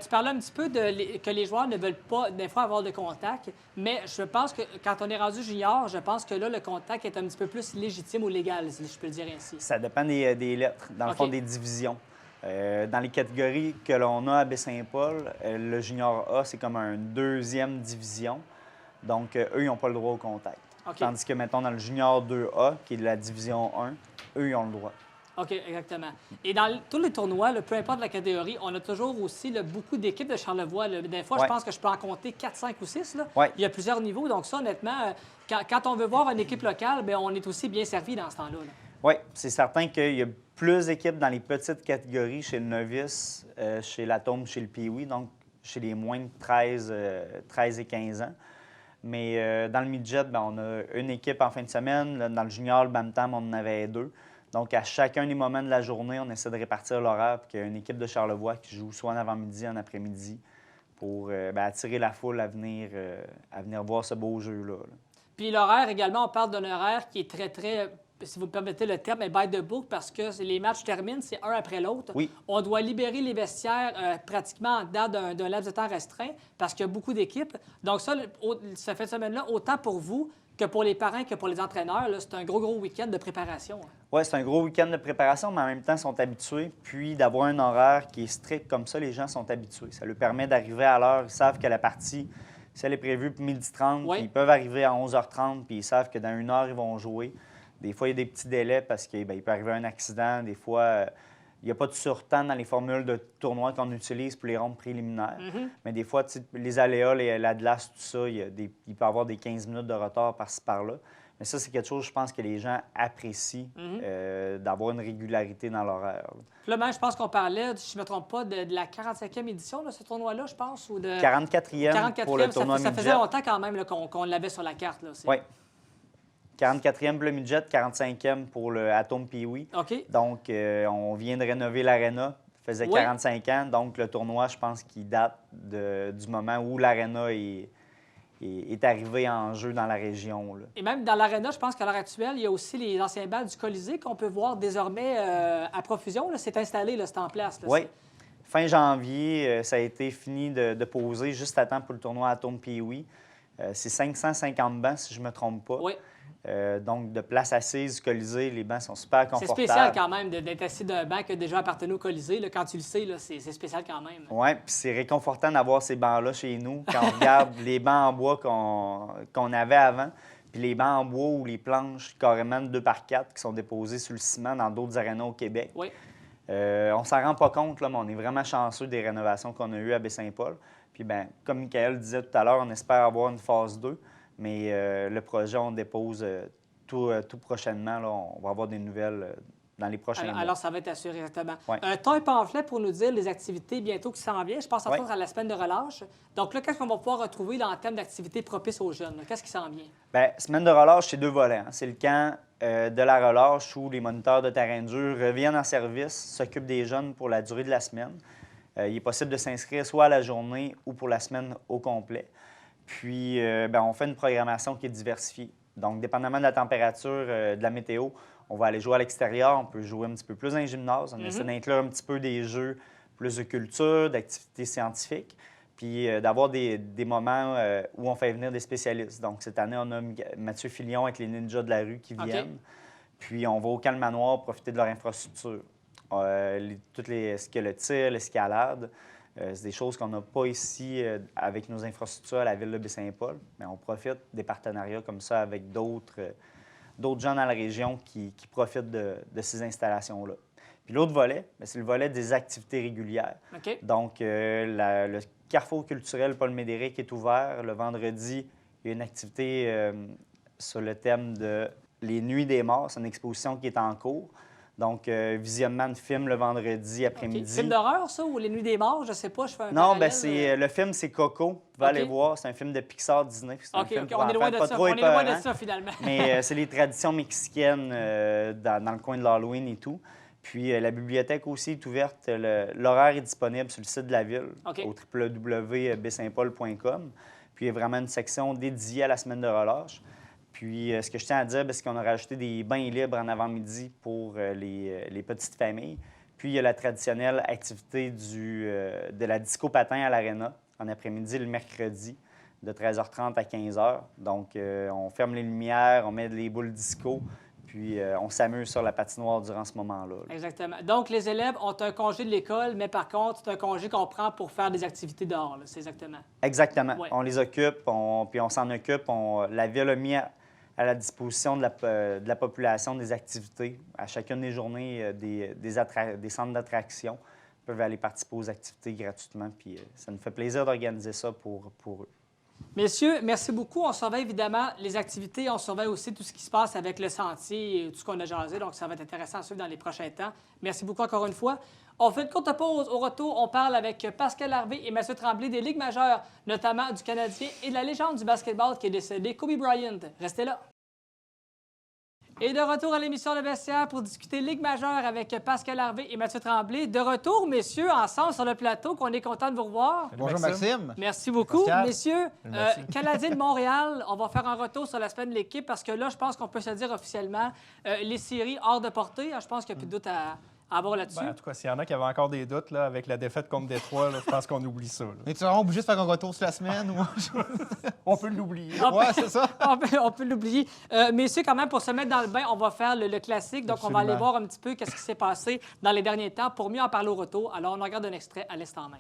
Tu parlais un petit peu que les joueurs ne veulent pas, des fois, avoir de contact, mais je pense que quand on est rendu junior, je pense que là, le contact est un petit peu plus légitime ou légal, si je peux le dire ainsi. Ça dépend des lettres, dans le fond, des divisions. Dans les catégories que l'on a à Baie-Saint-Paul, le junior A, c'est comme une deuxième division. Donc, eux, ils n'ont pas le droit au contact. Okay. Tandis que, mettons, dans le junior 2A, qui est de la division 1, eux, ils ont le droit. OK, exactement. Et dans tous les tournois, là, peu importe la catégorie, on a toujours aussi là, beaucoup d'équipes de Charlevoix. Là. Des fois, je pense que je peux en compter 4, 5 ou 6. Là. Il y a plusieurs niveaux. Donc ça, honnêtement, quand on veut voir une équipe locale, bien, on est aussi bien servi dans ce temps-là. Là. Oui, c'est certain qu'il y a plus d'équipes dans les petites catégories, chez le novice, chez l'atome, chez le Pee-Wee, donc chez les moins de 13 et 15 ans. Mais dans le midget, bien, on a une équipe en fin de semaine. Là, dans le junior, le bantam, on en avait 2. Donc, à chacun des moments de la journée, on essaie de répartir l'horaire pour qu'il y ait une équipe de Charlevoix qui joue soit en avant-midi, en après-midi, pour attirer la foule à venir voir ce beau jeu-là. Puis l'horaire également, on parle d'un horaire qui est très, très, si vous me permettez le terme, by the book, parce que les matchs terminent, c'est un après l'autre. Oui. On doit libérer les vestiaires pratiquement en dedans d'un laps de temps restreint parce qu'il y a beaucoup d'équipes. Donc ça, cette fin de semaine-là, autant pour vous que pour les parents que pour les entraîneurs, là, c'est un gros week-end de préparation. Oui, c'est un gros week-end de préparation, mais en même temps, ils sont habitués. Puis d'avoir un horaire qui est strict comme ça, les gens sont habitués. Ça leur permet d'arriver à l'heure. Ils savent que la partie, si elle est prévue pour 12h30, Oui. puis ils peuvent arriver à 11h30, puis ils savent que dans 1 heure, ils vont jouer. Des fois, il y a des petits délais parce qu'il peut arriver un accident. Des fois, il n'y a pas de surtemps dans les formules de tournoi qu'on utilise pour les rondes préliminaires. Mais des fois, les aléas, la glace, tout ça, il peut y avoir des 15 minutes de retard par-ci, par-là. Mais ça, c'est quelque chose, je pense, que les gens apprécient d'avoir une régularité dans l'horaire. Là, même, je pense qu'on parlait, si je ne me trompe pas, de la 45e édition de ce tournoi-là, je pense, ou de... 44e pour le tournoi ça midget. faisait longtemps quand même là, qu'on l'avait sur la carte. Oui. 44e pour le midget, 45e pour le Atom Pee-Wee. OK. Donc, on vient de rénover l'aréna. Ça faisait 45 ans. Donc, le tournoi, je pense qu'il date du moment où l'aréna est arrivé en jeu dans la région. Là. Et même dans l'aréna, je pense qu'à l'heure actuelle, il y a aussi les anciens balles du Colisée qu'on peut voir désormais à profusion. Là. C'est installé, là, c'est en place. Là, oui. Fin janvier, ça a été fini de poser juste à temps pour le tournoi Atom Pee-Wee. C'est 550 bancs, si je ne me trompe pas. Oui. Donc, de place assise du Colisée, les bancs sont super confortables. C'est spécial quand même d'être assis d'un banc qui a déjà appartenu au Colisée. Là, quand tu le sais, là, c'est spécial quand même. Oui, puis c'est réconfortant d'avoir ces bancs-là chez nous quand on regarde les bancs en bois qu'on avait avant, puis les bancs en bois ou les planches carrément de 2x4 qui sont déposées sur le ciment dans d'autres arénas au Québec. Oui. On s'en rend pas compte, là, mais on est vraiment chanceux des rénovations qu'on a eues à Baie-Saint-Paul. Puis, bien, comme Michael disait tout à l'heure, on espère avoir une phase 2. Mais le projet, on dépose tout prochainement. Là, on va avoir des nouvelles dans les prochains mois. Alors, ça va être assuré, exactement. Ouais. Tu as un pamphlet pour nous dire les activités bientôt qui s'en viennent. Je pense entre autres à la semaine de relâche. Donc là, qu'est-ce qu'on va pouvoir retrouver là, en termes d'activités propices aux jeunes? Qu'est-ce qui s'en vient? Bien, semaine de relâche, c'est 2 volets. Hein. C'est le camp de la relâche où les moniteurs de terrain dur reviennent en service, s'occupent des jeunes pour la durée de la semaine. Il est possible de s'inscrire soit à la journée ou pour la semaine au complet. Puis, on fait une programmation qui est diversifiée. Donc, dépendamment de la température, de la météo, on va aller jouer à l'extérieur, on peut jouer un petit peu plus dans les gymnases. On essaie d'inclure un petit peu des jeux plus de culture, d'activités scientifiques, puis d'avoir des moments où on fait venir des spécialistes. Donc, cette année, on a Mathieu Filion avec les ninjas de la rue qui viennent. Puis, on va au Calme Manoir profiter de leur infrastructure. Ce que le tir, l'escalade. C'est des choses qu'on n'a pas ici avec nos infrastructures à la ville de Baie-Saint-Paul, mais on profite des partenariats comme ça avec d'autres gens dans la région qui profitent de ces installations-là. Puis l'autre volet, c'est le volet des activités régulières. OK. Donc, le Carrefour culturel Paul Médéric est ouvert. Le vendredi, il y a une activité sur le thème de Les Nuits des Morts. C'est une exposition qui est en cours. Donc, visionnement de film le vendredi après-midi. Okay. Film d'horreur, ça, ou Les Nuits des Morts? Je sais pas, je fais un Non, parallèle, le film, c'est Coco. Vous pouvez aller voir. C'est un film de Pixar Disney. C'est un film on est loin de ça. On est loin de ça, finalement. Mais c'est les traditions mexicaines dans le coin de l'Halloween et tout. Puis, la bibliothèque aussi est ouverte. L'horaire est disponible sur le site de la ville, au www.baie-saint-paul.com. Puis, il y a vraiment une section dédiée à la semaine de relâche. Puis, ce que je tiens à dire, c'est qu'on a rajouté des bains libres en avant-midi pour les petites familles. Puis, il y a la traditionnelle activité de la disco patin à l'aréna en après-midi le mercredi de 13h30 à 15h. Donc, on ferme les lumières, on met les boules disco, puis on s'amuse sur la patinoire durant ce moment-là. Exactement. Donc, les élèves ont un congé de l'école, mais par contre, c'est un congé qu'on prend pour faire des activités dehors. C'est exactement. Exactement. Ouais. On les occupe, puis on s'en occupe. La ville a mis à la disposition de la population des activités. À chacune des journées, des centres d'attraction peuvent aller participer aux activités gratuitement. Puis ça nous fait plaisir d'organiser ça pour eux. Messieurs, merci beaucoup. On surveille évidemment les activités. On surveille aussi tout ce qui se passe avec le sentier et tout ce qu'on a jasé. Donc, ça va être intéressant à suivre dans les prochains temps. Merci beaucoup encore une fois. On fait une courte pause. Au retour, on parle avec Pascal Harvey et Mathieu Tremblay des Ligues majeures, notamment du Canadien et de la légende du basketball qui est décédé, Kobe Bryant. Restez là. Et de retour à l'émission Le Vestiaire pour discuter Ligue majeure avec Pascal Harvey et Mathieu Tremblay. De retour, messieurs, ensemble sur le plateau, qu'on est content de vous revoir. Bonjour, Maxime. Merci beaucoup. Pascal. Messieurs, Merci. Canadiens de Montréal, on va faire un retour sur la semaine de l'équipe parce que là, je pense qu'on peut se dire officiellement les séries hors de portée. Je pense qu'il n'y a plus de doute à avoir là-dessus. En tout cas, s'il y en a qui avaient encore des doutes là, avec la défaite contre Détroit, là, je pense qu'on oublie ça. Là. Es-tu vraiment obligé de faire un retour sur la semaine? Ou... On peut l'oublier. Ouais, c'est ça. On peut l'oublier. Messieurs, quand même, pour se mettre dans le bain, on va faire le classique. Donc, on va aller Absolument. voir un petit peu qu'est-ce qui s'est passé dans les derniers temps pour mieux en parler au retour. Alors, on regarde un extrait à l'instant même.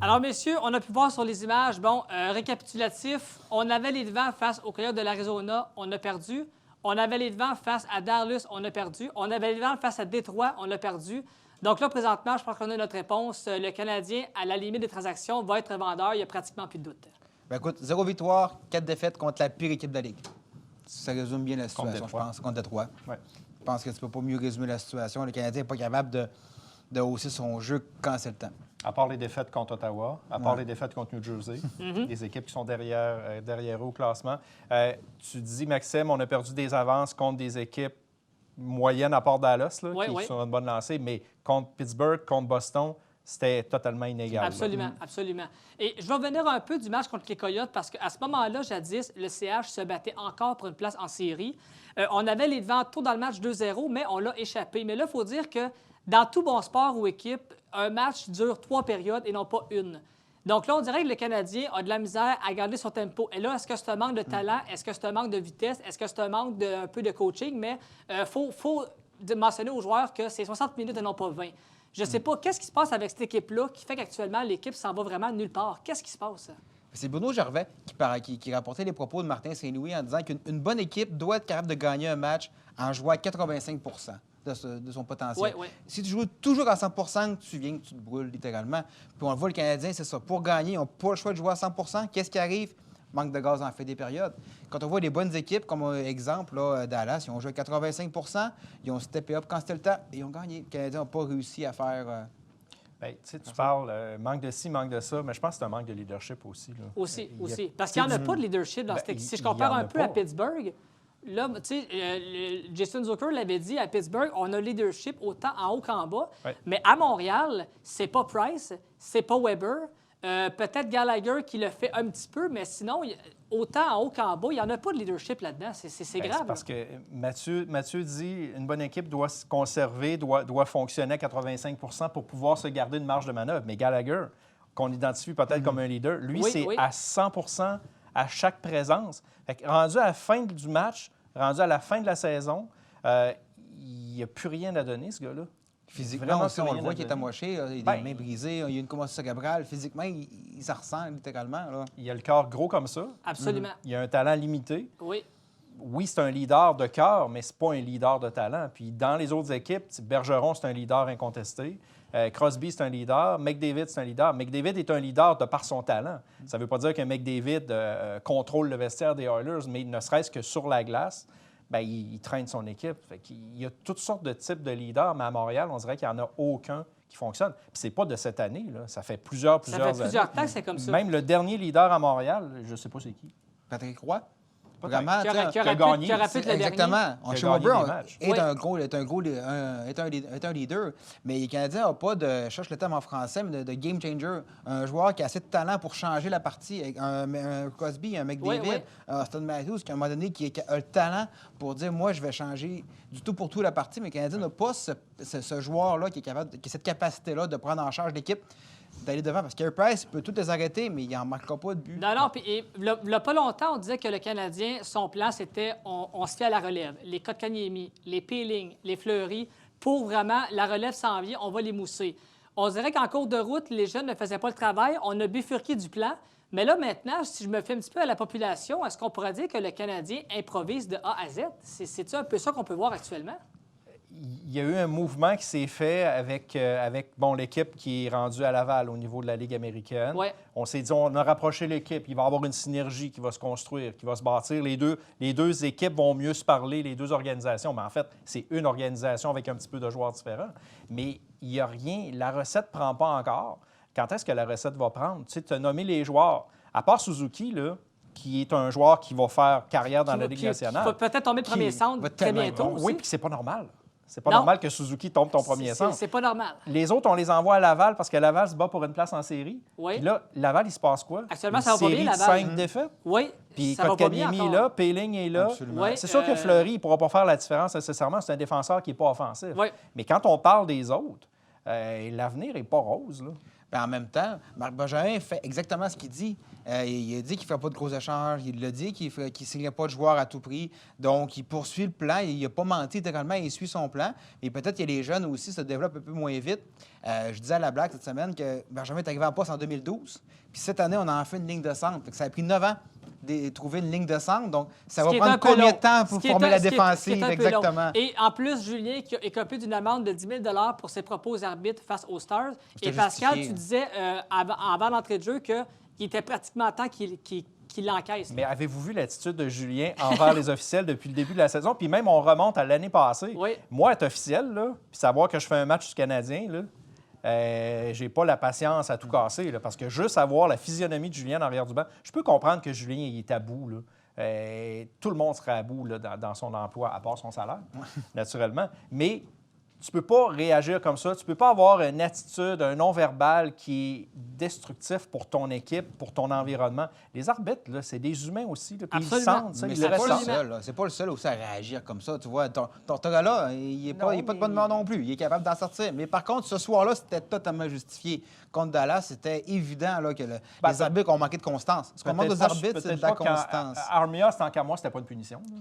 Alors, messieurs, on a pu voir sur les images, récapitulatif, on avait les devants face aux Coyotes de l'Arizona, on a perdu. On avait les devants face à Dallas, on a perdu. On avait les devants face à Détroit, on a perdu. Donc là, présentement, je pense qu'on a notre réponse. Le Canadien, à la limite des transactions, va être vendeur. Il n'y a pratiquement plus de doute. Ben écoute, 0 victoire, 4 défaites contre la pire équipe de la Ligue. Ça résume bien la situation, je Détroit. pense, contre Détroit. Ouais. Je pense que tu peux pas mieux résumer la situation. Le Canadien n'est pas capable de hausser son jeu quand c'est le temps. À part les défaites contre Ottawa, à part Ouais. les défaites contre New Jersey, les équipes qui sont derrière eux au classement. Tu dis, Maxime, on a perdu des avances contre des équipes moyennes à part Dallas, là, Oui, qui oui. sont une bonne lancée, mais contre Pittsburgh, contre Boston, c'était totalement inégal. là. Absolument, absolument. Et je vais revenir un peu du match contre les Coyotes parce qu'à ce moment-là, jadis, le CH se battait encore pour une place en série. On avait les devants tôt dans le match 2-0, mais on l'a échappé. Mais là, il faut dire que dans tout bon sport ou équipe, un match dure 3 périodes et non pas une. Donc là, on dirait que le Canadien a de la misère à garder son tempo. Et là, est-ce que c'est un manque de talent? Est-ce que c'est un manque de vitesse? Est-ce que c'est un manque un peu de coaching? Mais il faut mentionner aux joueurs que c'est 60 minutes et non pas 20. Je ne sais pas, qu'est-ce qui se passe avec cette équipe-là qui fait qu'actuellement, l'équipe s'en va vraiment nulle part? Qu'est-ce qui se passe? C'est Bruno Gervais qui rapportait les propos de Martin Saint-Louis en disant qu'une bonne équipe doit être capable de gagner un match en jouant à 85 de son potentiel. Oui, oui. Si tu joues toujours à 100 tu viens que tu te brûles littéralement. Puis on le voit, le Canadien, c'est ça. Pour gagner, ils n'ont pas le choix de jouer à 100 Qu'est-ce qui arrive? Manque de gaz en fait des périodes. Quand on voit des bonnes équipes, comme exemple, là, Dallas, ils ont joué à 85 ils ont steppé up quand c'était le temps et ils ont gagné. Les Canadiens n'ont pas réussi à faire... Bien, tu sais, tu parles manque de ci, manque de ça, mais je pense que c'est un manque de leadership aussi. Là. Aussi, Il y a- aussi. Parce qu'il n'y en a pas de leadership dans Ben, cette équipe. Si je il y compare en a un peu à pas. Pittsburgh, là, tu sais, Jason Zucker l'avait dit, à Pittsburgh, on a leadership autant en haut qu'en bas. Ouais. Mais à Montréal, c'est pas Price, c'est pas Weber. Peut-être Gallagher qui le fait un petit peu, mais sinon, autant en haut qu'en bas, il n'y en a pas de leadership là-dedans. C'est Ben, grave. c'est parce que Mathieu dit une bonne équipe doit se conserver, doit fonctionner à 85 pour pouvoir se garder une marge de manœuvre. Mais Gallagher, qu'on identifie peut-être comme un leader, lui, Oui, c'est oui. à 100 à chaque présence. Fait que rendu à la fin du match, rendu à la fin de la saison, il n'y a plus rien à donner, ce gars-là. Physiquement, Vraiment aussi, on plus le rien voit à qu'il est donner. amoché, il a des Ben, mains brisées, il y a une commotion cérébrale. Physiquement, il s'en ressent littéralement. Là. Il a le corps gros comme ça. Absolument. Il a un talent limité. Oui. Oui, c'est un leader de cœur, mais c'est pas un leader de talent. Puis dans les autres équipes, Bergeron, c'est un leader incontesté. Crosby, c'est un leader. McDavid, c'est un leader. McDavid est un leader de par son talent. Ça ne veut pas dire que McDavid contrôle le vestiaire des Oilers, mais ne serait-ce que sur la glace, bien, il traîne son équipe. Fait qu'il y a toutes sortes de types de leaders, mais à Montréal, on dirait qu'il n'y en a aucun qui fonctionne. Puis c'est pas de cette année, là. Ça fait plusieurs Ça fait années. plusieurs temps que c'est comme ça. Même le dernier leader à Montréal, je ne sais pas c'est qui. Patrick Roy, Vraiment, Qui aurait tu sais, pu gagné, te le dernier. exactement. Il a Schumacher gagné des matchs. est Oui. est un leader, mais les Canadiens n'ont pas de, je cherche le terme en français, mais de game changer. Un joueur qui a assez de talent pour changer la partie. Un Crosby, un McDavid, Oui, oui. un Austin Matthews, qui à un moment donné qui a le talent pour dire moi, je vais changer du tout pour tout la partie. Mais les Canadiens n'ont pas ce joueur-là qui est capable, qui a cette capacité-là de prendre en charge l'équipe, d'aller devant. Parce qu'Air Price peut tout les arrêter, mais il n'en marquera pas de but. Non, puis il y a pas longtemps, on disait que le Canadien, son plan, c'était on se fait à la relève. Les Kotkaniemi, les Peeling, les Fleury, pour vraiment, la relève s'en vient, on va les mousser. On dirait qu'en cours de route, les jeunes ne faisaient pas le travail, on a bifurqué du plan. Mais là, maintenant, si je me fais un petit peu à la population, est-ce qu'on pourrait dire que le Canadien improvise de A à Z? C'est-tu un peu ça qu'on peut voir actuellement? Il y a eu un mouvement qui s'est fait avec l'équipe qui est rendue à Laval au niveau de la Ligue américaine. Ouais. On s'est dit, on a rapproché l'équipe. Il va y avoir une synergie qui va se construire, qui va se bâtir. Les deux équipes vont mieux se parler, les deux organisations. Mais en fait, c'est une organisation avec un petit peu de joueurs différents. Mais il n'y a rien. La recette ne prend pas encore. Quand est-ce que la recette va prendre? Tu sais, tu as nommé les joueurs. À part Suzuki, là, qui est un joueur qui va faire carrière dans la Ligue nationale. Qui va peut-être tomber de premier centre va très tellement bientôt. bon. aussi. Oui, puis c'est pas normal. C'est pas Non. normal que Suzuki tombe ton premier centre. C'est pas normal. Les autres, on les envoie à Laval parce que Laval se bat pour une place en série. Oui. Puis là, Laval, il se passe quoi? Actuellement, Une ça va pas bien, série de Laval. 5 défaites. Oui, Puis ça va pas bien Kotkaniemi est encore. là, Peeling est là. Absolument. Oui, C'est sûr que Fleury, il ne pourra pas faire la différence nécessairement. C'est un défenseur qui n'est pas offensif. Oui. Mais quand on parle des autres, l'avenir n'est pas rose, là. Ben, en même temps, Marc Bergevin fait exactement ce qu'il dit. Il a dit qu'il ne ferait pas de gros échanges. Il l'a dit qu'il ne signerait pas de joueurs à tout prix. Donc, il poursuit le plan. Il n'a pas menti intégralement. Il suit son plan. Mais peut-être que les jeunes aussi se développent un peu moins vite. Je disais à la blague cette semaine que Bergevin est arrivé en poste en 2012. Puis cette année, on a enfin une ligne de centre. Fait que ça a pris 9 ans de trouver une ligne de centre. Donc, ça va prendre combien de temps pour former la défensive? Exactement. Et en plus, Julien qui a écopé d'une amende de 10 000 $ pour ses propos aux arbitres face aux Stars. C'était Et Pascal, justifié. tu disais avant l'entrée de jeu qu'il était pratiquement temps qu'il l'encaisse. Mais avez-vous vu l'attitude de Julien envers les officiels depuis le début de la saison? Puis même, on remonte à l'année passée. Oui. Moi, être officiel, là, puis savoir que je fais un match du Canadien, là, j'ai pas la patience à tout casser, là, parce que juste avoir la physionomie de Julien en arrière du banc, je peux comprendre que Julien il est à bout. Là. Tout le monde serait à bout là, dans son emploi, à part son salaire, naturellement. Mais tu peux pas réagir comme ça. Tu peux pas avoir une attitude, un non-verbal qui est destructif pour ton équipe, pour ton environnement. Les arbitres, là, c'est des humains aussi. Là, puis ils le Absolument. sentent, ça, Mais ils c'est le pas le ressentent. seul. Là. C'est pas le seul aussi à réagir comme ça. Tu vois, ton gars-là, il n'est pas, Non, pas de mais- bonne humeur non plus. Il est capable d'en sortir. Mais par contre, ce soir-là, c'était totalement justifié. Contre Dallas, c'était évident là, que les arbitres ont manqué de constance. Ce qu'on demande aux arbitres, c'est de la constance. Armia, tant qu'à moi, c'était pas une punition. Là.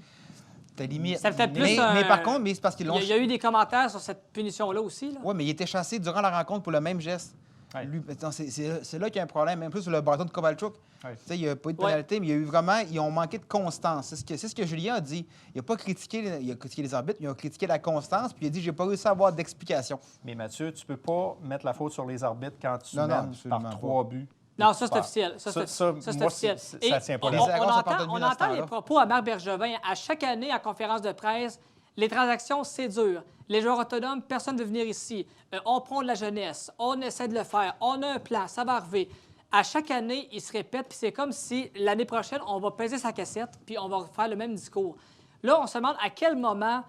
C'était limite. Ça fait plus mais par contre, mais c'est parce qu'ils l'ont... Il y a eu des commentaires sur cette punition-là aussi. Là. Oui, mais il était chassé durant la rencontre pour le même geste. Ouais. Lui, non, c'est là qu'il y a un problème. Même plus sur le bâton de Kovalchuk. Ouais. Tu sais, il n'y a pas eu de Ouais. pénalité, mais il y a eu vraiment... Ils ont manqué de constance. C'est ce que Julien a dit. Il n'a pas critiqué, il a critiqué les arbitres, il a critiqué la constance, puis il a dit « J'ai pas réussi à avoir d'explication. Mais Mathieu, tu peux pas mettre la faute sur les arbitres quand tu Non, non, mènes absolument par pas. 3 buts. Non, ça, c'est Super. officiel. Ça, c'est moi, officiel. Et ça tient pas on, là. Les erreurs sont on pardonnées à ce entend les temps-là. propos à Marc Bergevin. À chaque année, en conférence de presse, les transactions, c'est dur. Les joueurs autonomes, personne ne veut venir ici. On prend de la jeunesse. On essaie de le faire. On a un plan. Ça va arriver. À chaque année, il se répète. Puis c'est comme si l'année prochaine, on va peser sa cassette puis on va faire le même discours. Là, on se demande à quel moment,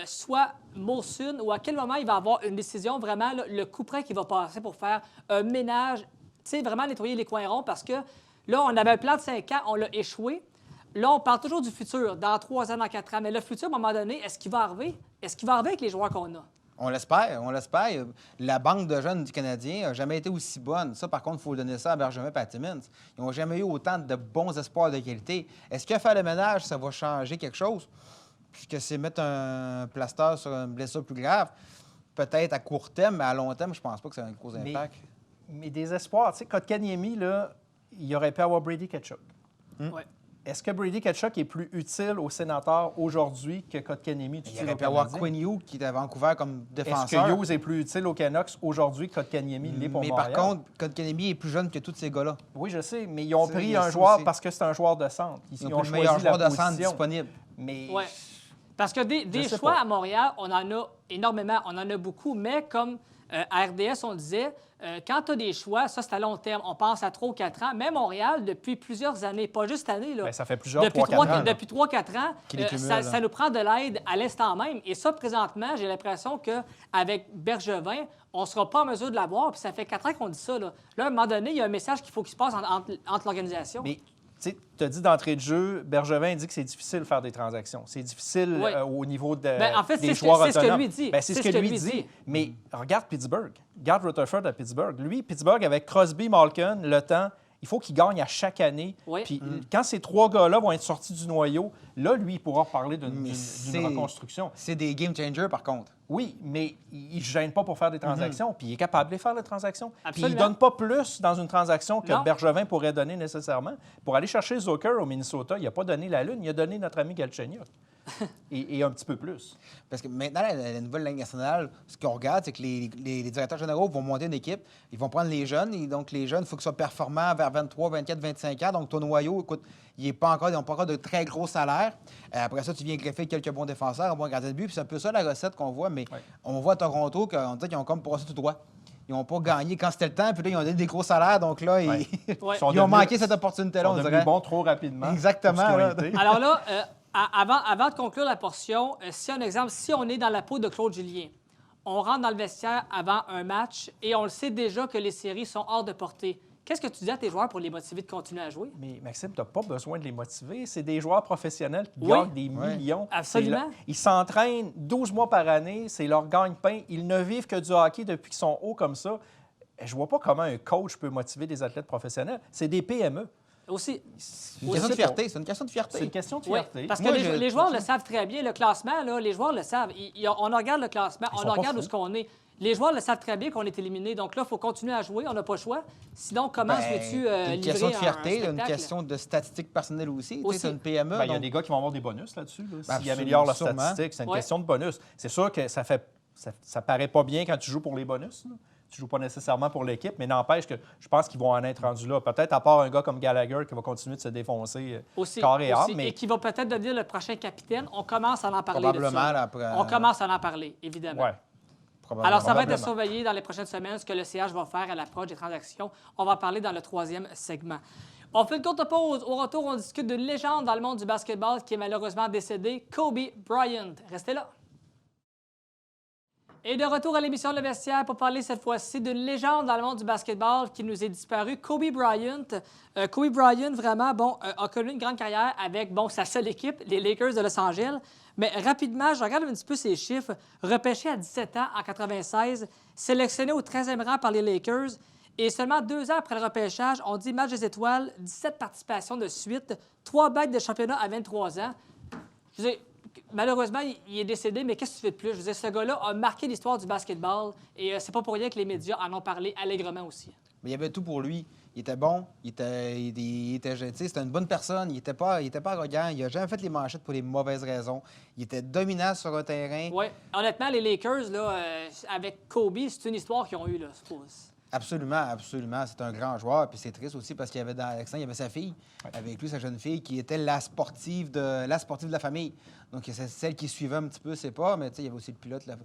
soit Molson ou à quel moment il va avoir une décision, vraiment, là, le coup près qu'il va passer pour faire un ménage, tu sais, vraiment nettoyer les coins ronds parce que là, on avait un plan de 5 ans, on l'a échoué. Là, on parle toujours du futur, dans 3 ans, dans 4 ans. Mais le futur, à un moment donné, est-ce qu'il va arriver? Est-ce qu'il va arriver avec les joueurs qu'on a? On l'espère, on l'espère. La banque de jeunes du Canadien n'a jamais été aussi bonne. Ça, par contre, il faut donner ça à Bergevin et à Timmins. Ils n'ont jamais eu autant de bons espoirs de qualité. Est-ce qu'à faire le ménage, ça va changer quelque chose? Puisque c'est mettre un plaster sur une blessure plus grave, peut-être à court terme, mais à long terme, je pense pas que ça a un gros impact. Mais des espoirs. Tu sais, Kotkaniemi, là, il aurait pu avoir Brady Tkachuk. Ouais. Est-ce que Brady Tkachuk est plus utile aux sénateurs aujourd'hui que Kotkaniemi est Il utile aurait aux pu avoir Canadiens? Quinn Hughes qui est à Vancouver comme Est-ce défenseur. que Hughes est plus utile aux Canucks aujourd'hui que Kotkaniemi l'est pour Mais Montréal? par contre, Kotkaniemi est plus jeune que tous ces gars-là. Oui, je sais, mais ils ont C'est- pris il y a un ça joueur aussi. parce que c'est un joueur de centre. Ils ont ont pris le meilleur choisi joueur la de centre position. disponible. Mais Ouais. Parce que des sais choix pas. à Montréal, on en a énormément, on en a beaucoup, mais comme à RDS, on disait, quand tu as des choix, ça, c'est à long terme. On pense à 3 ou 4 ans. Même Montréal, depuis plusieurs années, pas juste cette année, là, Bien, ça fait plusieurs depuis 3-4 ans. là. depuis 3-4 ans, Qui les cumule, ça, là. ça nous prend de l'aide à l'instant même. Et ça, présentement, j'ai l'impression qu'avec Bergevin, on ne sera pas en mesure de l'avoir. Puis ça fait 4 ans qu'on dit ça. Là, à un moment donné, il y a un message qu'il faut qu'il se passe entre l'organisation. Mais tu as dit d'entrée de jeu, Bergevin dit que c'est difficile de faire des transactions. C'est difficile Oui. au niveau En fait, des c'est joueurs ce que autonomes. lui dit. Ben, c'est ce que lui dit. Mais regarde Pittsburgh. Regarde Rutherford à Pittsburgh. Lui, Pittsburgh, avec Crosby, Malkin, le temps, il faut qu'il gagne à chaque année. Oui. Puis quand ces 3 gars-là vont être sortis du noyau, là, lui, il pourra parler Mais d'une c'est- reconstruction. C'est des game changers, par contre. Oui, mais il ne se gêne pas pour faire des transactions, puis il est capable de les faire, les transactions. Puis il Absolument. ne donne pas plus dans une transaction que Non. Bergevin pourrait donner nécessairement. Pour aller chercher Zucker au Minnesota, il n'a pas donné la Lune, il a donné notre ami Galchenyuk. et un petit peu plus. Parce que maintenant, la nouvelle Ligue nationale, ce qu'on regarde, c'est que les directeurs généraux vont monter une équipe, ils vont prendre les jeunes, et donc les jeunes, il faut qu'ils soient performants vers 23, 24, 25 ans. Donc ton noyau, écoute, ils n'ont pas encore de très gros salaires. Après ça, tu viens greffer quelques bons défenseurs, un bon gardien de but, puis c'est un peu ça la recette qu'on voit. Mais on voit à Toronto qu'on dit qu'ils ont comme passé tout droit. Ils n'ont pas gagné quand c'était le temps, puis là, ils ont donné des gros salaires, donc là, Ouais. Ouais. ils ont manqué cette opportunité-là, Ils on sont dirait. devenus bons trop rapidement. Exactement, pour ce qu'ils ont là. été. Alors là, avant de conclure la portion, si un exemple, si on est dans la peau de Claude Julien, on rentre dans le vestiaire avant un match et on le sait déjà que les séries sont hors de portée. Qu'est-ce que tu dis à tes joueurs pour les motiver de continuer à jouer? Mais Maxime, tu n'as pas besoin de les motiver. C'est des joueurs professionnels qui Oui. gagnent des Oui. millions. Absolument. Ils s'entraînent 12 mois par année. C'est leur gagne-pain. Ils ne vivent que du hockey depuis qu'ils sont hauts comme ça. Je vois pas comment un coach peut motiver des athlètes professionnels. C'est des PME. Aussi. C'est une question de fierté. C'est une question de C'est fierté. une question de Oui, fierté. parce que Moi, les joueurs le savent très bien. Le classement, là, les joueurs le savent. On regarde le classement, Ils on sont pas regarde où fous. ce qu'on est. Les joueurs le savent très bien qu'on est éliminé. Donc là, il faut continuer à jouer. On n'a pas le choix. Sinon, comment Ben, veux-tu c'est une question de livrer fierté, un une spectacle? question de statistiques personnelles aussi. Tu Aussi. sais, c'est une PME. Ben, il y a donc- des gars qui vont avoir des bonus là-dessus. Là, s'ils Absolument, améliorent leurs sûrement. statistiques, c'est une Ouais. question de bonus. C'est sûr que ça paraît pas bien quand tu joues pour les bonus. Là. Tu joues pas nécessairement pour l'équipe, mais n'empêche que je pense qu'ils vont en être rendus là. Peut-être à part un gars comme Gallagher qui va continuer de se défoncer Aussi, corps et âme, aussi, mais et qui va peut-être devenir le prochain capitaine. On commence à en parler de Probablement, ça. là, après- On commence à en parler, évidemment. ouais. probablement. Alors, ça va être à Probablement. surveiller dans les prochaines semaines ce que le CH va faire à l'approche des transactions. On va en parler dans le 3e segment. On fait une courte pause. Au retour, on discute d'une légende dans le monde du basketball qui est malheureusement décédé, Kobe Bryant. Restez là. Et de retour à l'émission Le Vestiaire pour parler cette fois-ci d'une légende dans le monde du basketball qui nous est disparue, Kobe Bryant. Kobe Bryant, vraiment, a connu une grande carrière avec, sa seule équipe, les Lakers de Los Angeles. Mais rapidement, je regarde un petit peu ses chiffres. Repêché à 17 ans en 96, sélectionné au 13e rang par les Lakers. Et seulement 2 ans après le repêchage, on dit match des étoiles, 17 participations de suite, 3 bagues de championnat à 23 ans. Je veux dire, malheureusement, il est décédé, mais qu'est-ce que tu fais de plus? Je veux dire, ce gars-là a marqué l'histoire du basketball et c'est pas pour rien que les médias en ont parlé allègrement aussi. Mais il y avait tout pour lui. Il était bon, il était gentil, c'était une bonne personne, il était pas arrogant, il n'a jamais fait les manchettes pour les mauvaises raisons. Il était dominant sur un terrain. Oui, honnêtement, les Lakers, là, avec Kobe, c'est une histoire qu'ils ont eue, là, je suppose. Absolument, absolument. C'est un grand joueur. Puis c'est triste aussi parce qu'il y avait dans Alexandre, il y avait sa fille, avec lui, sa jeune fille, qui était la sportive de la famille. Donc c'est celle qui suivait un petit peu ses pas, mais tu sais, il y avait aussi le pilote, la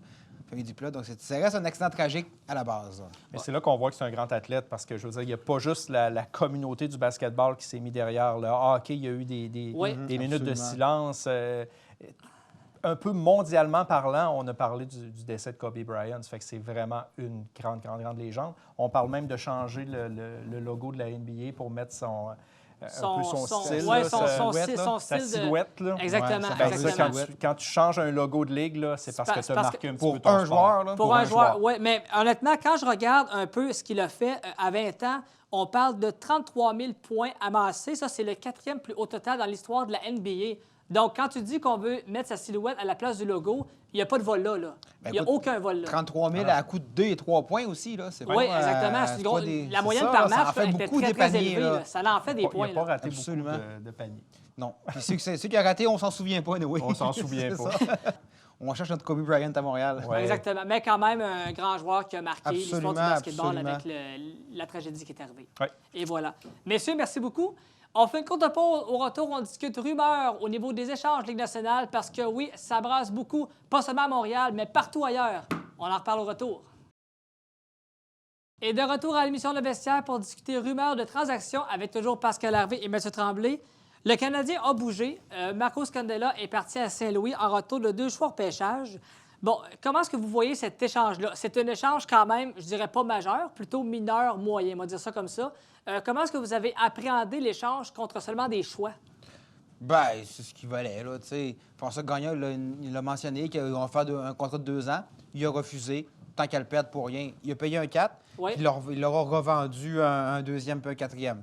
famille du pilote. Donc ça reste un accident tragique à la base. Mais c'est là qu'on voit que c'est un grand athlète parce que, je veux dire, il n'y a pas juste la communauté du basketball qui s'est mis derrière le hockey. Il y a eu des Oui. minutes de Absolument. silence. Un peu mondialement parlant, on a parlé du décès de Kobe Bryant. Ça fait que c'est vraiment une grande légende. On parle même de changer le logo de la NBA pour mettre un peu son style. Ouais, là, son sa style de... silhouette. Là. Exactement, Ouais, Ben, c'est ça, exactement. quand tu changes un logo de ligue, là, c'est parce que tu as parce marqué un petit Pour peu ton un sport. joueur, là. Pour un joueur, oui. Mais honnêtement, quand je regarde un peu ce qu'il a fait à 20 ans, on parle de 33 000 points amassés. Ça, c'est le 4e plus haut total dans l'histoire de la NBA. Donc, quand tu dis qu'on veut mettre sa silhouette à la place du logo, il n'y a pas de vol là. Ben, Il n'y a écoute, aucun vol là. 33 000 à coup de 2 et 3 points aussi. Là. C'est Oui, pas, exactement. c'est C'est pas gros. des- La c'est moyenne ça, par ça en match fait là, était beaucoup très, des très paniers. élevée. Là. Là. Ça en fait des Il points. n'a pas là. raté Absolument. beaucoup de paniers. Non. Puis ceux qui ont raté, on s'en souvient pas, oui. On s'en souvient pas. On cherche notre Kobe Bryant à Montréal. Ouais. Exactement. Mais quand même, un grand joueur qui a marqué l'histoire du Absolument, basketball absolument. avec la tragédie qui est arrivée. Ouais. Et voilà. Messieurs, merci beaucoup. On fait une courte pause. Au retour, on discute rumeurs au niveau des échanges Ligue nationale parce que oui, ça brasse beaucoup, pas seulement à Montréal, mais partout ailleurs. On en reparle au retour. Et de retour à l'émission Le Vestiaire pour discuter rumeurs de transactions avec toujours Pascal Harvey et M. Tremblay. Le Canadien a bougé. Marco Scandella est parti à Saint-Louis en retour de 2 choix au pêchage. Bon, comment est-ce que vous voyez cet échange-là? C'est un échange quand même, je dirais pas majeur, plutôt mineur, moyen, on va dire ça comme ça. Comment est-ce que vous avez appréhendé l'échange contre seulement des choix? Ben, c'est ce qu'il valait, là, tu sais. François Gagnon, il l'a mentionné, qu'il va faire un contrat de 2 ans. Il a refusé, tant qu'elle perde pour rien. Il a payé un 4, Oui. puis il leur a revendu un deuxième puis un quatrième.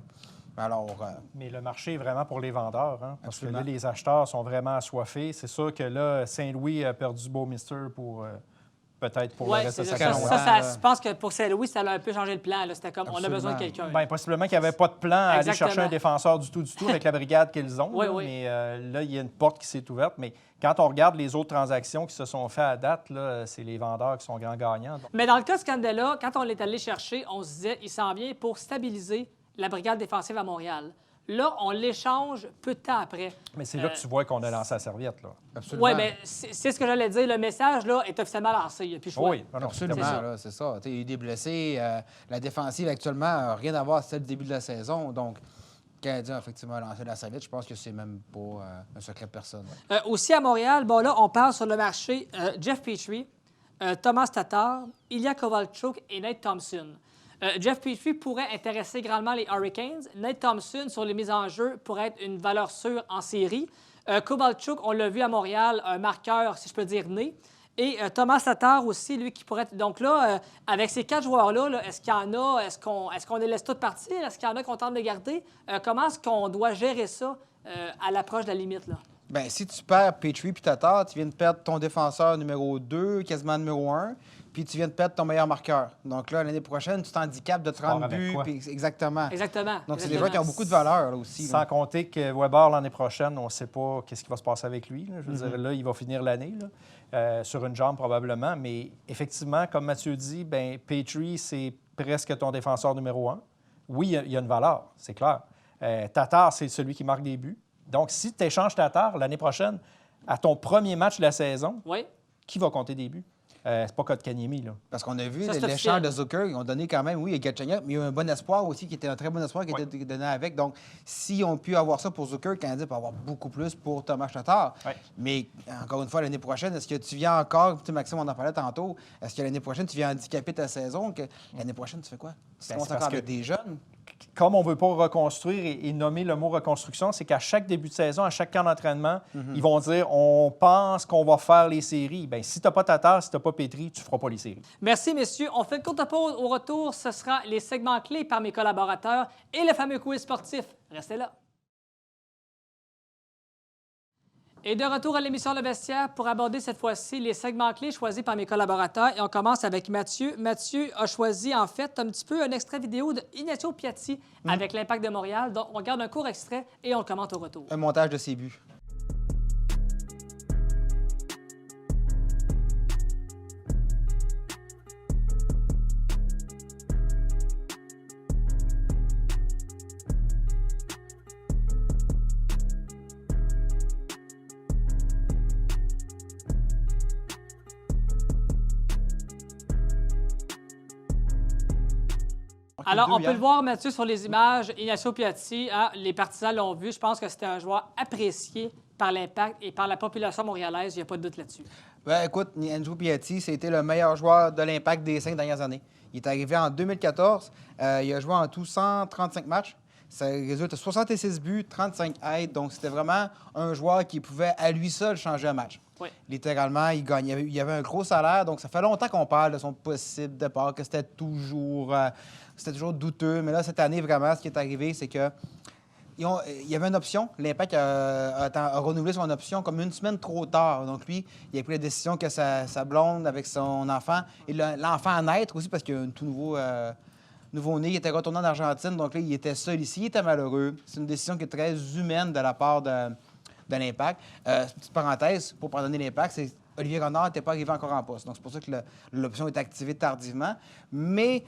Alors, Mais le marché est vraiment pour les vendeurs, hein, parce Absolument. que là, les acheteurs sont vraiment assoiffés. C'est sûr que là, Saint-Louis a perdu Beaumister pour peut-être pour Oui, le reste de c'est sa ça. carrière. Je pense que pour Saint-Louis, ça a un peu changé le plan. là. C'était comme, on a besoin de Absolument. quelqu'un. Bien, possiblement qu'il n'y avait pas de plan à aller Exactement. chercher un défenseur du tout, avec la brigade qu'ils ont. Oui, là, oui. Mais là, il y a une porte qui s'est ouverte. Mais quand on regarde les autres transactions qui se sont faites à date, là, c'est les vendeurs qui sont grands gagnants. Donc, Mais dans le cas de Scandella, quand on l'est allé chercher, on se disait il s'en vient pour stabiliser la brigade défensive à Montréal. Là, on l'échange peu de temps après. mais c'est là que tu vois qu'on a lancé la serviette. Là. absolument. Oui, mais c'est ce que j'allais dire. Le message là, est officiellement lancé. Il n'y a plus le choix. Oui, non, non, Absolument, c'est ça. là, c'est ça. Tu sais, il y a eu des blessés. La défensive, actuellement, n'a rien à voir avec celle du début de la saison. Donc, le Canadien a effectivement lancé la serviette. Je pense que c'est même pas un secret de personne. Ouais. Aussi à Montréal, bon là, on parle sur le marché Jeff Petrie, Thomas Tatar, Ilya Kovalchuk et Nate Thompson. Jeff Petrie pourrait intéresser grandement les Hurricanes. Nate Thompson, sur les mises en jeu, pourrait être une valeur sûre en série. Kovalchuk, on l'a vu à Montréal, un marqueur, si je peux dire, né. Et Thomas Tatar aussi, lui, qui pourrait être... Donc là, avec ces 4 joueurs-là, là, est-ce qu'il y en a? Est-ce qu'on les laisse tous partir? Est-ce qu'il y en a qu'on tente de garder? Comment est-ce qu'on doit gérer ça à l'approche de la limite, là? Bien, si tu perds Petrie puis Tatar, tu viens de perdre ton défenseur numéro 2, quasiment numéro 1, puis tu viens de perdre ton meilleur marqueur. Donc là, l'année prochaine, tu t'handicapes de 30 avec buts. quoi? Puis exactement. Exactement. Donc, c'est des Exactement. joueurs qui ont beaucoup de valeur, là, aussi. Sans là. compter que Weber, l'année prochaine, on ne sait pas qu'est-ce qui va se passer avec lui. Là. Je veux dire, là, il va finir l'année là, sur une jambe probablement. Mais effectivement, comme Mathieu dit, ben Petrie, c'est presque ton défenseur numéro 1. Oui, il y a une valeur, c'est clair. Tatar, c'est celui qui marque des buts. Donc, si tu échanges Tatar l'année prochaine, à ton premier match de la saison, Oui. qui va compter des buts? C'est pas Kotkaniemi, là. Parce qu'on a vu Ça, c'est l'échange officiel. de Zucker, ils ont donné quand même, oui, il y a Galchenyuk, mais il y a eu un bon espoir aussi, qui était un très bon espoir qui était donné avec. Donc, si on peut avoir ça pour Zucker, le Canadien peut avoir beaucoup plus pour Thomas Tatar. Ouais. Mais encore une fois, l'année prochaine, est-ce que tu viens encore, tu sais, Maxime, on en parlait tantôt, est-ce que l'année prochaine, tu viens handicaper ta saison? Que l'année prochaine, tu fais quoi? Tu Ben, commences c'est encore parce avec que- des jeunes? Comme on ne veut pas reconstruire et nommer le mot reconstruction, c'est qu'à chaque début de saison, à chaque camp d'entraînement, ils vont dire on pense qu'on va faire les séries. Bien, si tu n'as pas Tatar, si tu n'as pas Petrie, tu ne feras pas les séries. Merci, messieurs. On fait une courte pause. Au retour, ce sera les segments clés par mes collaborateurs et le fameux quiz sportif. Restez là. Et de retour à l'émission Le Vestiaire pour aborder cette fois-ci les segments clés choisis par mes collaborateurs. Et on commence avec Mathieu. Mathieu a choisi, en fait, un petit peu un extrait vidéo de Ignacio Piatti avec l'Impact de Montréal. Donc, on regarde un court extrait et on le commente au retour. Un montage de ses buts. Alors, on peut hier. le voir, Mathieu, sur les images. Ignacio Piatti, hein, les partisans l'ont vu. Je pense que c'était un joueur apprécié par l'Impact et par la population montréalaise. Il n'y a pas de doute là-dessus. Ben, écoute, Andrew Piatti, c'était le meilleur joueur de l'Impact des 5 dernières années. Il est arrivé en 2014. Il a joué en tout 135 matchs. Ça résulte à 66 buts, 35 aides. Donc, c'était vraiment un joueur qui pouvait à lui seul changer un match. Oui. Littéralement, il gagnait. Il avait un gros salaire. Donc, ça fait longtemps qu'on parle de son possible départ, que c'était toujours douteux. Mais là, cette année, vraiment, ce qui est arrivé, c'est que il y avait une option. L'Impact a renouvelé son option comme une semaine trop tard. Donc, lui, il a pris la décision que sa blonde avec son enfant, et l'enfant à naître aussi, parce qu'il y a un tout nouveau-né, il était retourné en Argentine. Donc là, il était seul ici, il était malheureux. C'est une décision qui est très humaine de la part de l'Impact. Petite parenthèse, pour pardonner l'Impact, c'est Olivier Renard n'était pas arrivé encore en poste. Donc, c'est pour ça que l'option est activée tardivement. Mais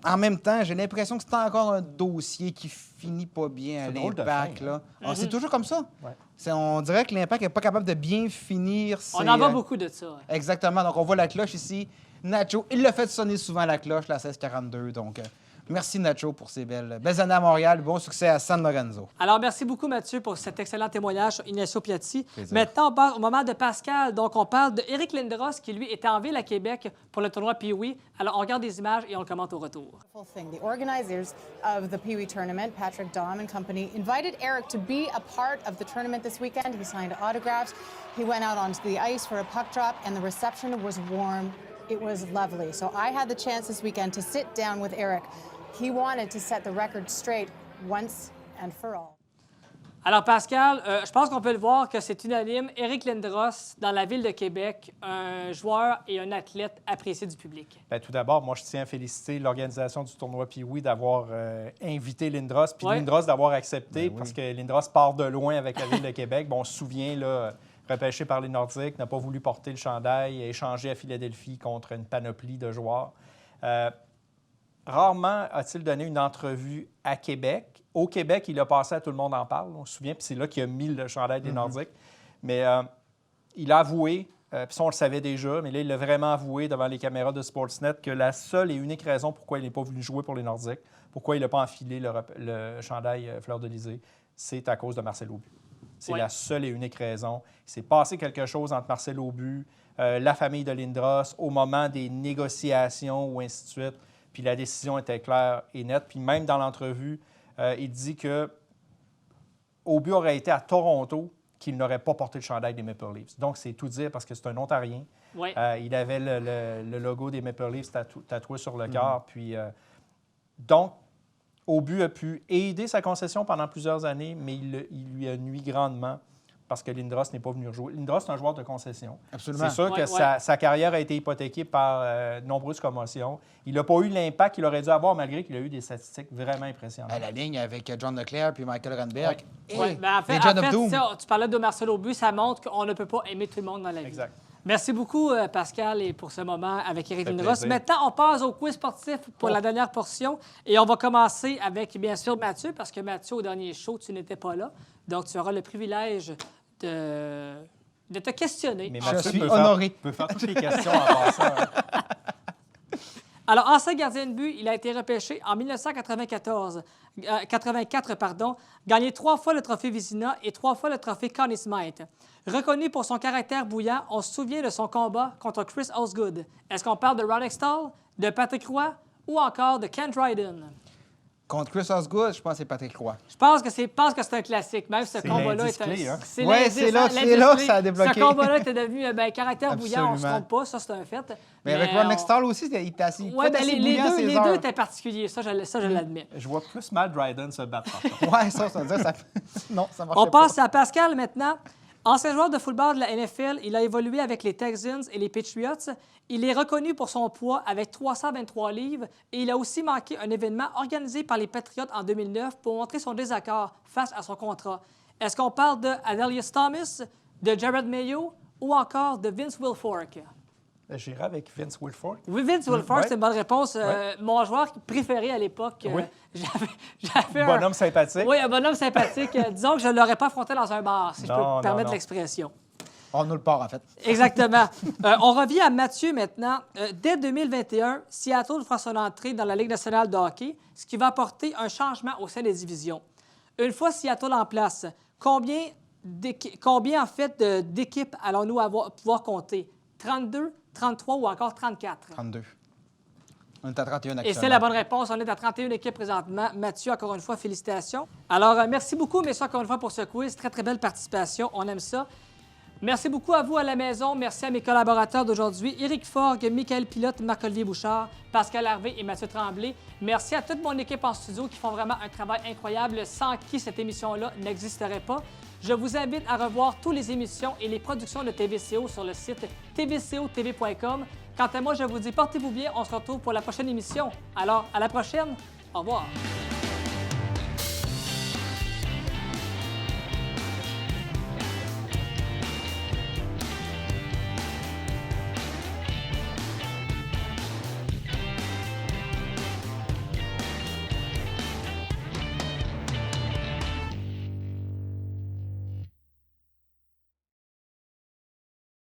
en même temps, j'ai l'impression que c'est encore un dossier qui finit pas bien à C'est drôle de l'Impact. fin, Là. C'est toujours comme ça. Ouais. On dirait que l'Impact n'est pas capable de bien finir. On en voit beaucoup de ça. Exactement. Donc, on voit la cloche ici. Nacho, il l'a fait sonner souvent la cloche, la 1642. Donc, merci Nacho pour ces belles années à Montréal. Bon succès à San Lorenzo. Alors, merci beaucoup, Mathieu, pour cet excellent témoignage sur Ignacio Piatti. Plaisir. Maintenant, on passe au moment de Pascal. Donc, on parle d'Éric Lindros, qui, lui, était en ville à Québec pour le tournoi Pee-Wee. Alors, on regarde des images et on le commente au retour. The organizers of the Pee Wee tournament, Patrick Dahm and company, invited Eric to be a part of the tournament this weekend. He signed autographs. He went out onto the ice for a puck drop, and the reception was warm. It was lovely. So I had the chance this weekend to sit down with Eric. He wanted to set the record straight once and for all. Alors, Pascal, je pense qu'on peut le voir que c'est unanime. Éric Lindros, dans la ville de Québec, un joueur et un athlète apprécié du public. Bien, tout d'abord, moi, je tiens à féliciter l'organisation du tournoi Pee-Wee d'avoir invité Lindros, puis Lindros d'avoir accepté, parce que Lindros part de loin avec la ville de Québec. Bon, on se souvient, là, repêché par les Nordiques, n'a pas voulu porter le chandail, a échangé à Philadelphie contre une panoplie de joueurs. Rarement a-t-il donné une entrevue à Québec. Au Québec, il a passé à Tout le monde en parle, on se souvient, puis c'est là qu'il a mis le chandail des Nordiques. Mais il a avoué, puis ça, on le savait déjà, mais là, il l'a vraiment avoué devant les caméras de Sportsnet que la seule et unique raison pourquoi il n'est pas venu jouer pour les Nordiques, pourquoi il n'a pas enfilé le chandail Fleur de Lysée, c'est à cause de Marcel Aubu. C'est la seule et unique raison. Il s'est passé quelque chose entre Marcel Aubu, la famille de Lindros, au moment des négociations ou ainsi de suite. Puis la décision était claire et nette. Puis même dans l'entrevue, il dit que Aubu aurait été à Toronto qu'il n'aurait pas porté le chandail des Maple Leafs. Donc, c'est tout dire parce que c'est un Ontarien. Oui. Il avait le logo des Maple Leafs tatoué sur le cœur. Puis, donc, Aubu a pu aider sa concession pendant plusieurs années, mais il lui a nui grandement parce que Lindros n'est pas venu rejouer. Lindros, c'est un joueur de concession. Absolument. C'est sûr que sa carrière a été hypothéquée par de nombreuses commotions. Il n'a pas eu l'impact qu'il aurait dû avoir, malgré qu'il a eu des statistiques vraiment impressionnantes. À la ligne avec John Leclerc puis Michael Renberg. Oui, mais en fait, tu parlais de Marcel Aubu, ça montre qu'on ne peut pas aimer tout le monde dans la vie. Exact. Merci beaucoup, Pascal, et pour ce moment avec Éric Lindros. plaisir. Maintenant, on passe au quiz sportif pour la dernière portion. Et on va commencer avec, bien sûr, Mathieu, parce que Mathieu, au dernier show, tu n'étais pas là. Donc, tu auras le privilège de te questionner. Mais Je Mathieu suis peut honoré. peut faire toutes les questions en passant. Hein. Alors, ancien gardien de but, il a été repêché en 1984, gagné 3 fois le trophée Vizina et 3 fois le trophée Conn Smythe. Reconnu pour son caractère bouillant, on se souvient de son combat contre Chris Osgood. Est-ce qu'on parle de Ron Extall, de Patrick Roy ou encore de Kent Dryden? Contre Chris Osgood, je pense que c'est Patrick Roy. Je pense que c'est un classique, même si ce C'est combat-là l'indice clé, hein? C'est Ouais, l'indice, c'est là- hein, c'est l'indice là que clé. ça a débloqué. Ce combat-là était devenu caractère bouillant, on ne se Absolument. trompe pas, ça c'est un fait. Mais avec Ron Extall aussi, il était assez, Ouais, ben, les bouillant deux, ces les heures. deux étaient particuliers, ça je l'admets. Je vois plus mal Dryden se battre. par contre. Ouais, ça veut dire ça. Non, ça marche On pas. passe à Pascal maintenant. Ancien joueur de football de la NFL, il a évolué avec les Texans et les Patriots. Il est reconnu pour son poids avec 323 livres et il a aussi manqué un événement organisé par les Patriots en 2009 pour montrer son désaccord face à son contrat. Est-ce qu'on parle de Adelius Thomas, de Jared Mayo ou encore de Vince Wilfork? J'irai avec Vince Wilfork. Oui, Vince Wilfork, ouais. c'est une bonne réponse. Ouais. Mon joueur préféré à l'époque, Oui. j'avais un... Bonhomme sympathique. Oui, un bonhomme sympathique. Disons que je ne l'aurais pas affronté dans un bar, si je peux Non, me permettre non. l'expression. On nous le part, en fait. Exactement. On revient à Mathieu maintenant. Dès 2021, Seattle fera son entrée dans la Ligue nationale de hockey, ce qui va apporter un changement au sein des divisions. Une fois Seattle en place, combien en fait d'équipes allons-nous pouvoir compter? 32, 33 ou encore 34? 32. On est à 31 actuellement. Et c'est la bonne réponse. On est à 31 équipes présentement. Mathieu, encore une fois, félicitations. Alors, merci beaucoup, messieurs, encore une fois, pour ce quiz. Très, très belle participation. On aime ça. Merci beaucoup à vous à la maison. Merci à mes collaborateurs d'aujourd'hui, Éric Forgue, Michael Pilote, Marc-Olivier Bouchard, Pascal Harvey et Mathieu Tremblay. Merci à toute mon équipe en studio qui font vraiment un travail incroyable, sans qui cette émission-là n'existerait pas. Je vous invite à revoir toutes les émissions et les productions de TVCO sur le site tvcotv.com. Quant à moi, je vous dis portez-vous bien. On se retrouve pour la prochaine émission. Alors, à la prochaine. Au revoir.